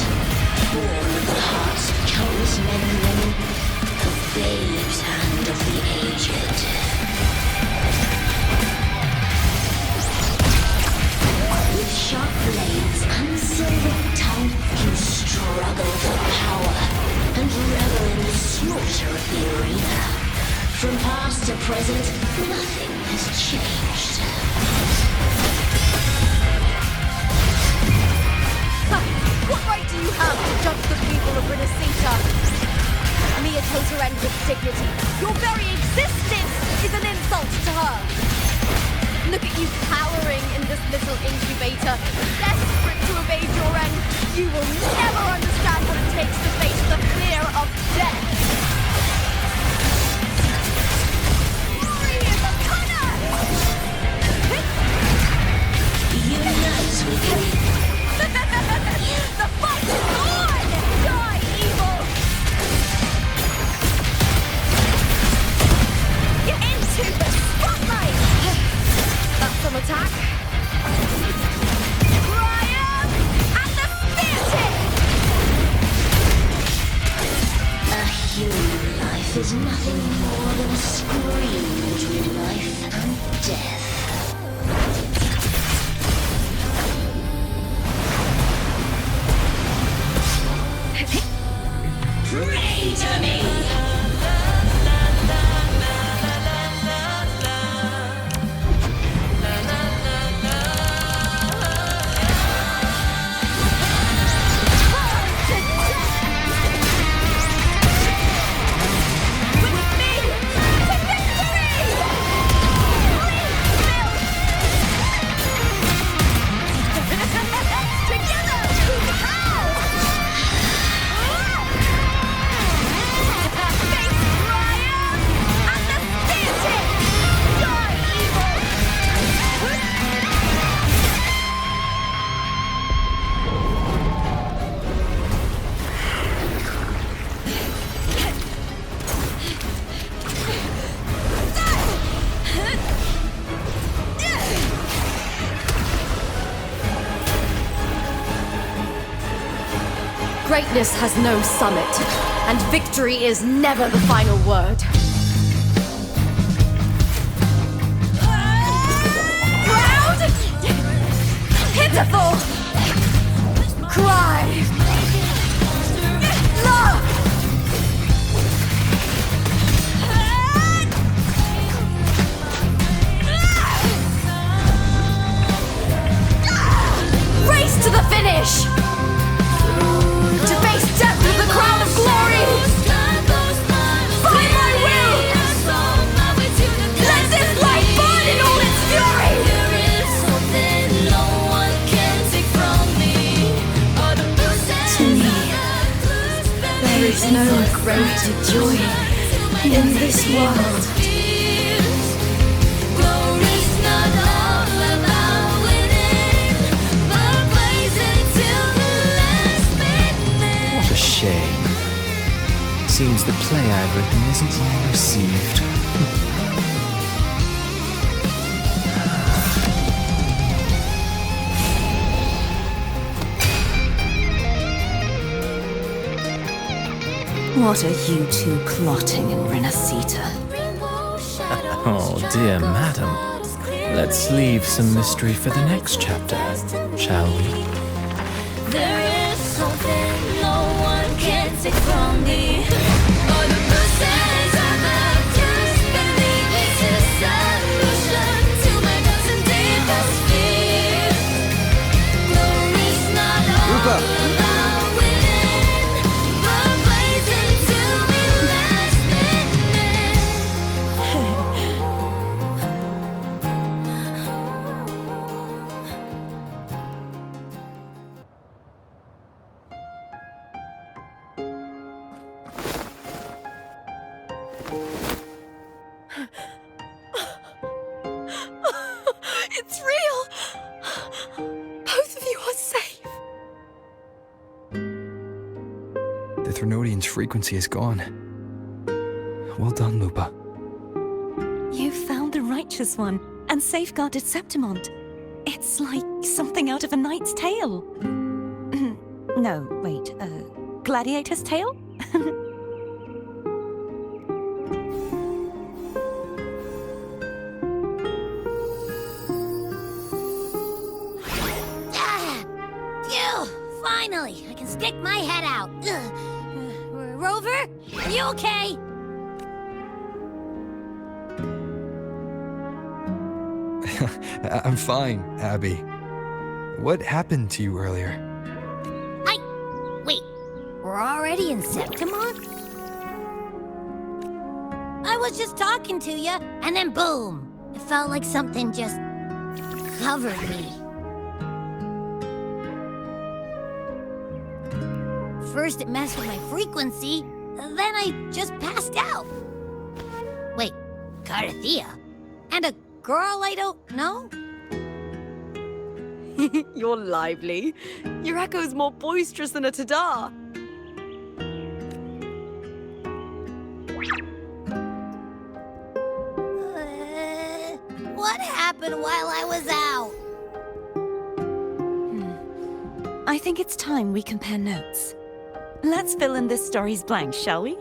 Born of the hearts of countless men and women, of babes and of the aged. With sharp blades and silver tongue, you struggle for power and revel in the slaughter of the arena. From past to present, nothing has changed. What right do you have to judge the people of Renasita? Mia told her end with dignity. Your very existence is an insult to her. Look at you cowering in this little incubator, desperate to evade your end. You will never understand what it takes to face the fear of death. Glory is a cunner! Unite with me. The fight is on! Die, evil! is nothing more than a scream between life and death. Pray to me! Greatness has no summit, and victory is never the final word. Proud! Pitiful! Cry! Love! Race to the finish! To face death with the crown of glory! By my will! Let this light burn in all its fury! To me, there is no greater joy in this world. What a shame. Seems the play I've written isn't well received. What are you two plotting in Renacita? Oh dear madam. Let's leave some mystery for the next chapter, shall we? There is something no one can take from me. All the bruises I have just beneath this is solution to my dozen deepest fears. Glory's not all about winning, but blazing to me last minute. It's real! Both of you are safe! The Threnodian's frequency is gone. Well done, Lupa. You found the righteous one and safeguarded Septimont. It's like something out of a knight's tale. No, wait, gladiator's tale? Phew! Finally, I can stick my head out. Rover, are you okay? I'm fine, Abby. What happened to you earlier? Wait, we're already in Septimont? I was just talking to you, and then boom! It felt like something just covered me. First it messed with my frequency, then I just passed out. Wait, Cartethyia? And a girl I don't know? You're lively. Your echo's more boisterous than a tada. What happened while I was out? I think it's time we compare notes. Let's fill in this story's blanks, shall we?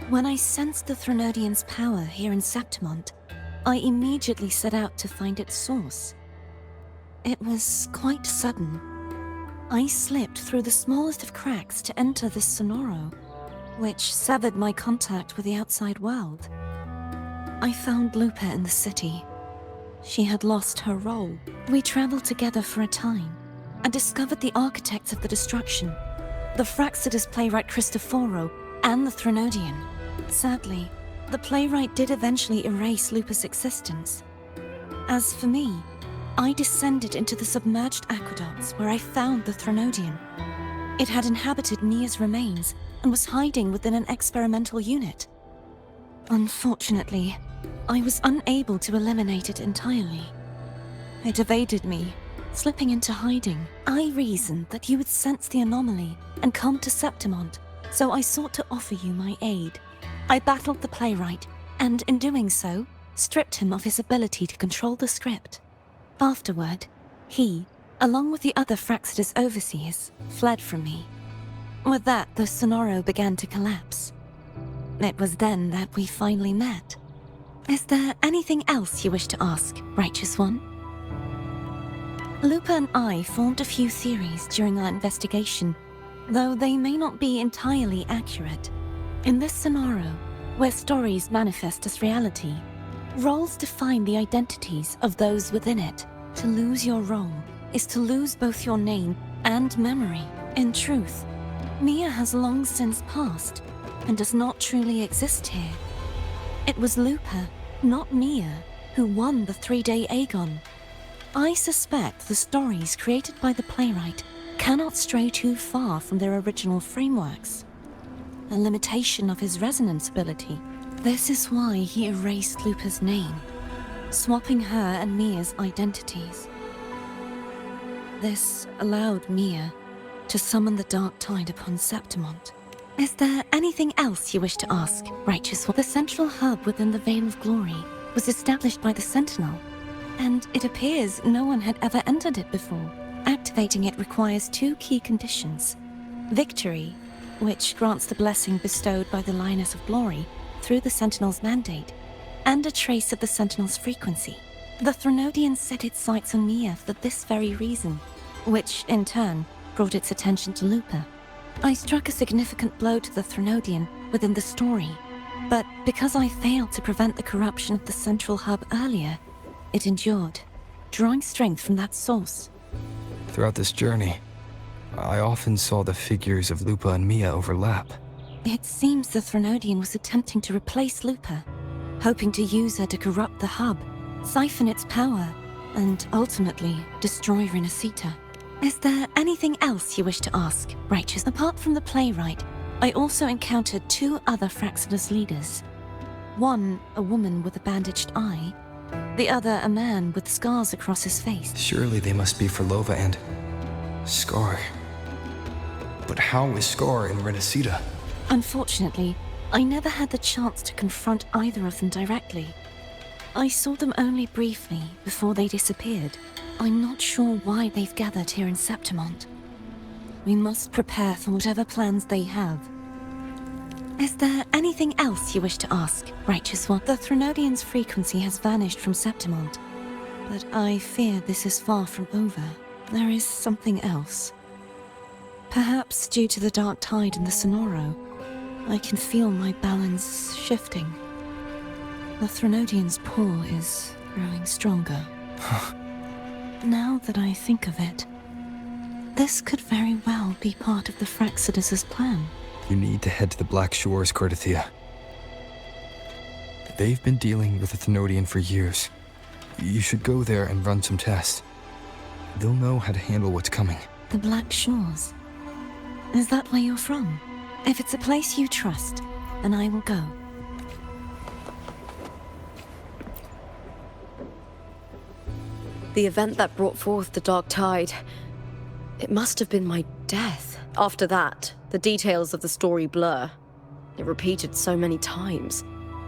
When I sensed the Threnodian's power here in Septimont, I immediately set out to find its source. It was quite sudden. I slipped through the smallest of cracks to enter this Sonoro, which severed my contact with the outside world. I found Lupa in the city. She had lost her role. We traveled together for a time and discovered the architects of the destruction, the Fraxidus playwright Cristoforo and the Threnodian. Sadly, the playwright did eventually erase Lupa's existence. As for me, I descended into the submerged aqueducts where I found the Threnodian. It had inhabited Mia's remains and was hiding within an experimental unit. Unfortunately, I was unable to eliminate it entirely. It evaded me, slipping into hiding. I reasoned that you would sense the anomaly and come to Septimont, so I sought to offer you my aid. I battled the playwright, and in doing so, stripped him of his ability to control the script. Afterward, he, along with the other Fraxidus overseers, fled from me. With that, the Sonoro began to collapse. It was then that we finally met. Is there anything else you wish to ask, Righteous One? Lupa and I formed a few theories during our investigation, though they may not be entirely accurate. In this Sonoro, where stories manifest as reality, roles define the identities of those within it. To lose your role is to lose both your name and memory. In truth, Mia has long since passed and does not truly exist here. It was Lupa, not Mia, who won the 3-day Agon. I suspect the stories created by the playwright cannot stray too far from their original frameworks. A limitation of his resonance ability. This is why he erased Lupa's name, swapping her and Mia's identities. This allowed Mia to summon the dark tide upon Septimont. Is there anything else you wish to ask, Righteous One? The central hub within the Vale of Glory was established by the Sentinel, and it appears no one had ever entered it before. Activating it requires 2 key conditions: victory, which grants the blessing bestowed by the Lioness of Glory through the Sentinel's mandate, and a trace of the Sentinel's frequency. The Threnodian set its sights on Mia for this very reason, which, in turn, brought its attention to Lupa. I struck a significant blow to the Threnodian within the story, but because I failed to prevent the corruption of the central hub earlier, it endured, drawing strength from that source. Throughout this journey, I often saw the figures of Lupa and Mia overlap. It seems the Threnodian was attempting to replace Lupa, hoping to use her to corrupt the hub, siphon its power, and ultimately destroy Renacita. Is there anything else you wish to ask, Righteous? Apart from the playwright, I also encountered 2 other Fraxidus leaders. One, a woman with a bandaged eye, the other a man with scars across his face. Surely they must be Forlova and Scar. But how is Scar in Renacita? Unfortunately, I never had the chance to confront either of them directly. I saw them only briefly before they disappeared. I'm not sure why they've gathered here in Septimont. We must prepare for whatever plans they have. Is there anything else you wish to ask, Righteous One? The Threnodian's frequency has vanished from Septimont, but I fear this is far from over. There is something else. Perhaps due to the dark tide in the Sonoro, I can feel my balance shifting. The Threnodian's pull is growing stronger. Now that I think of it, this could very well be part of the Fraxidus' plan. You need to head to the Black Shores, Cartethyia. They've been dealing with the Threnodian for years. You should go there and run some tests. They'll know how to handle what's coming. The Black Shores? Is that where you're from? If it's a place you trust, then I will go. The event that brought forth the dark tide, it must have been my death. After that, the details of the story blur. It repeated so many times.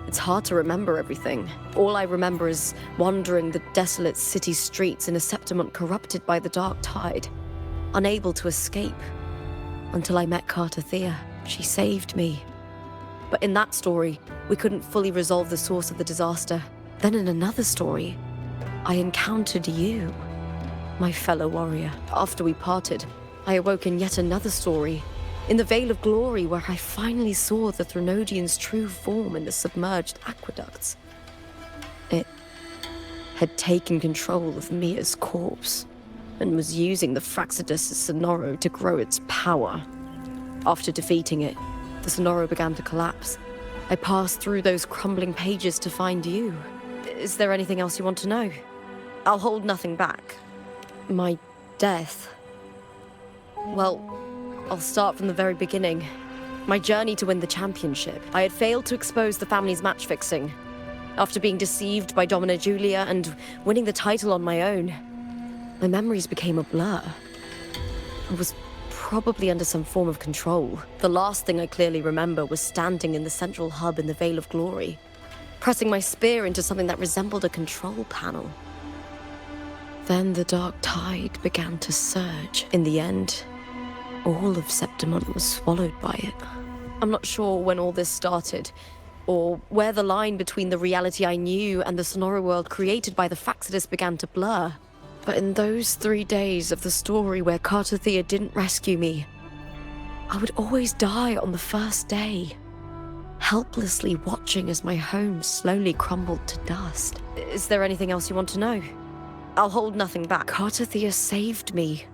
It's hard to remember everything. All I remember is wandering the desolate city streets in a Septimont corrupted by the dark tide, unable to escape. Until I met Cartethyia. She saved me. But in that story, we couldn't fully resolve the source of the disaster. Then in another story, I encountered you, my fellow warrior. After we parted, I awoke in yet another story, in the Vale of Glory, where I finally saw the Threnodian's true form in the submerged aqueducts. It had taken control of Mia's corpse and was using the Fraxidus' Sonoro to grow its power. After defeating it, the Sonoro began to collapse. I passed through those crumbling pages to find you. Is there anything else you want to know? I'll hold nothing back. My death. Well, I'll start from the very beginning. My journey to win the championship. I had failed to expose the family's match fixing. After being deceived by Domina Julia and winning the title on my own, my memories became a blur. I was probably under some form of control. The last thing I clearly remember was standing in the central hub in the Vale of Glory, pressing my spear into something that resembled a control panel. Then the dark tide began to surge. In the end, all of Septimont was swallowed by it. I'm not sure when all this started, or where the line between the reality I knew and the Sonoro world created by the Fraxidus began to blur. But in those 3 days of the story where Cartethyia didn't rescue me, I would always die on the first day, helplessly watching as my home slowly crumbled to dust. Is there anything else you want to know? I'll hold nothing back. Cartethyia saved me.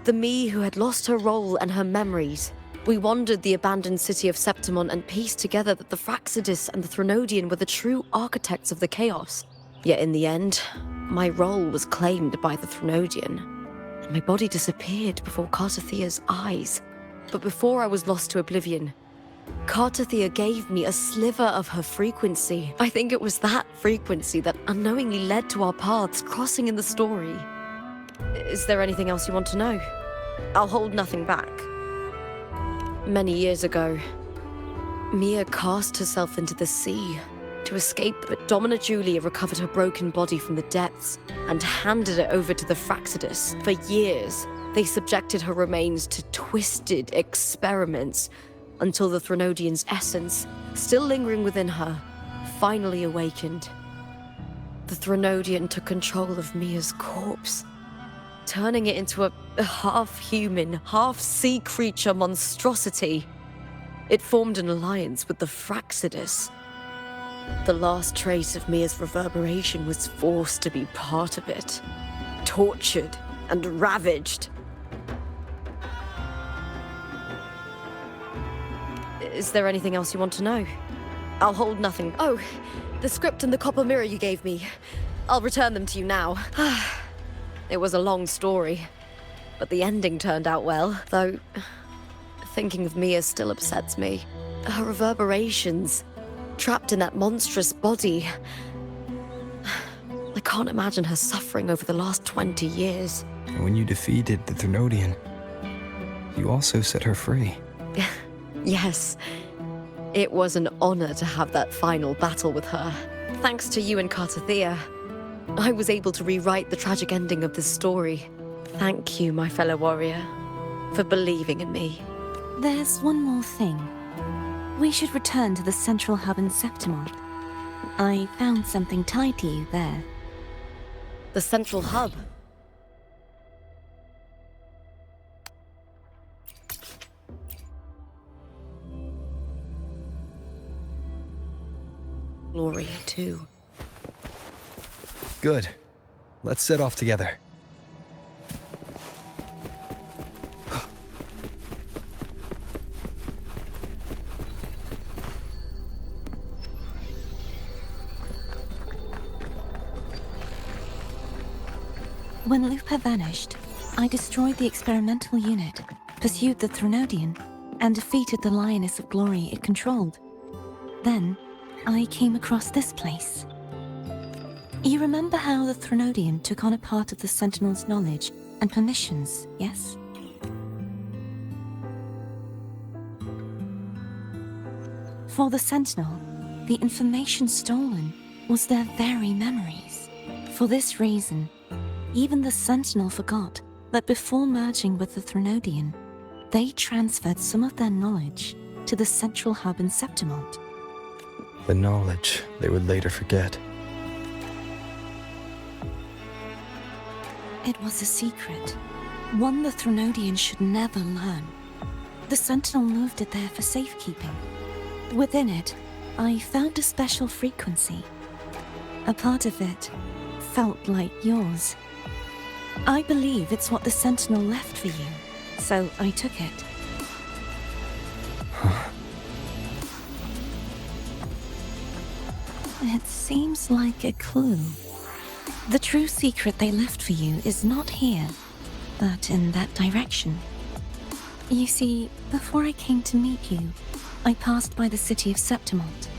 The me who had lost her role and her memories. We wandered the abandoned city of Septimont and pieced together that the Fraxidus and the Threnodian were the true architects of the chaos. Yet in the end, my role was claimed by the Threnodian, and my body disappeared before Cartethia's eyes. But before I was lost to oblivion, Cartethyia gave me a sliver of her frequency. I think it was that frequency that unknowingly led to our paths crossing in the story. Is there anything else you want to know? I'll hold nothing back. Many years ago, Mia cast herself into the sea to escape, but Domina Julia recovered her broken body from the depths and handed it over to the Fraxidus. For years, they subjected her remains to twisted experiments until the Threnodian's essence, still lingering within her, finally awakened. The Threnodian took control of Mia's corpse, turning it into a half-human, half-sea creature monstrosity. It formed an alliance with the Fraxidus. The last trace of Mia's reverberation was forced to be part of it, tortured and ravaged. Is there anything else you want to know? I'll hold nothing. Oh, the script and the copper mirror you gave me. I'll return them to you now. It was a long story, but the ending turned out well, though thinking of Mia still upsets me. Her reverberations, trapped in that monstrous body. I can't imagine her suffering over the last 20 years. And when you defeated the Threnodian, you also set her free. Yes, it was an honor to have that final battle with her. Thanks to you and Cartethyia, I was able to rewrite the tragic ending of this story. Thank you, my fellow warrior, for believing in me. There's one more thing. We should return to the central hub in Septimont. I found something tied to you there. The central hub? Glory, too. Good. Let's set off together. When Lupa vanished, I destroyed the experimental unit, pursued the Threnodian, and defeated the Lioness of Glory it controlled. Then, I came across this place. You remember how the Threnodian took on a part of the Sentinel's knowledge and permissions, yes? For the Sentinel, the information stolen was their very memories. For this reason, even the Sentinel forgot that before merging with the Threnodian, they transferred some of their knowledge to the central hub in Septimont. The knowledge they would later forget. It was a secret, one the Threnodians should never learn. The Sentinel moved it there for safekeeping. Within it, I found a special frequency. A part of it felt like yours. I believe it's what the Sentinel left for you, so I took it. It seems like a clue. The true secret they left for you is not here, but in that direction. You see, before I came to meet you, I passed by the city of Septimont.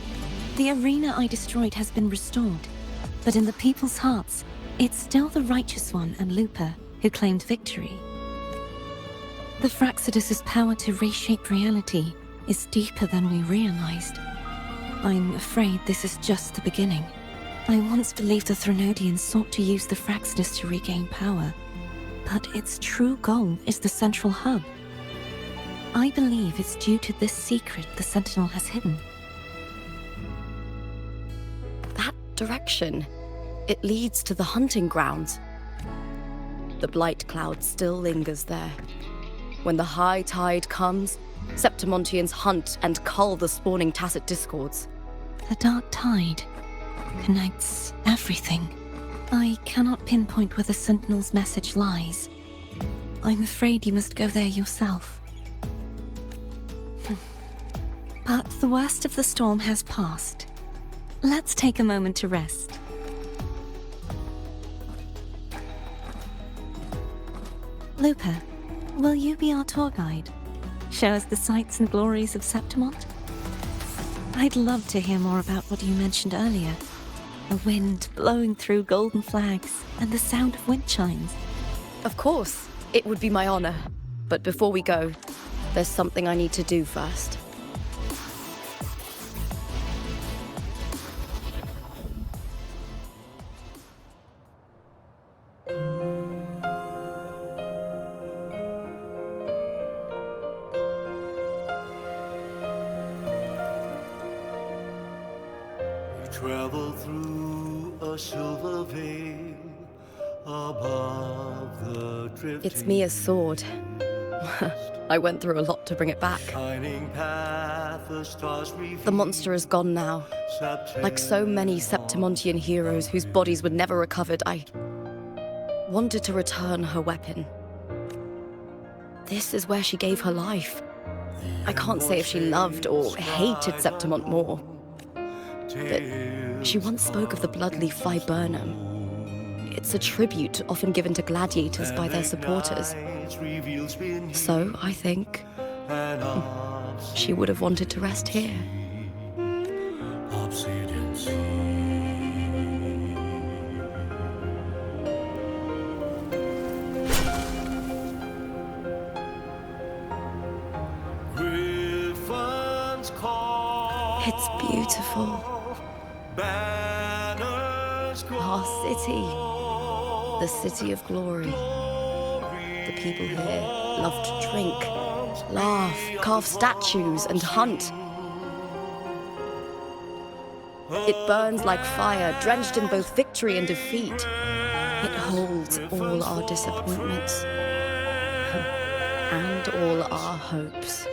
The arena I destroyed has been restored, but in the people's hearts, it's still the Righteous One and Lupa who claimed victory. The Fraxidus' power to reshape reality is deeper than we realized. I'm afraid this is just the beginning. I once believed the Threnodians sought to use the Fraxidus to regain power, but its true goal is the central hub. I believe it's due to this secret the Sentinel has hidden. That direction, it leads to the hunting grounds. The blight cloud still lingers there. When the high tide comes, Septimontians hunt and cull the spawning tacit discords. The dark tide connects everything. I cannot pinpoint where the Sentinel's message lies. I'm afraid you must go there yourself. But the worst of the storm has passed. Let's take a moment to rest. Lupa, will you be our tour guide? Show us the sights and glories of Septimont? I'd love to hear more about what you mentioned earlier. The wind blowing through golden flags and the sound of wind chimes. Of course, it would be my honor. But before we go, there's something I need to do first. Travel through a silver veil above the drifting. It's Mia's sword. I went through a lot to bring it back. Shining path, the stars The monster is gone now. Like so many Septimontian heroes whose bodies were never recovered, I wanted to return her weapon. This is where she gave her life. I can't say if she loved or hated Septimont more. But she once spoke of the bloodleaf viburnum. It's a tribute often given to gladiators by their supporters. So, I think, she would have wanted to rest here. It's beautiful. Our city. The city of glory. The people here love to drink, laugh, carve statues, and hunt. It burns like fire, drenched in both victory and defeat. It holds all our disappointments and all our hopes.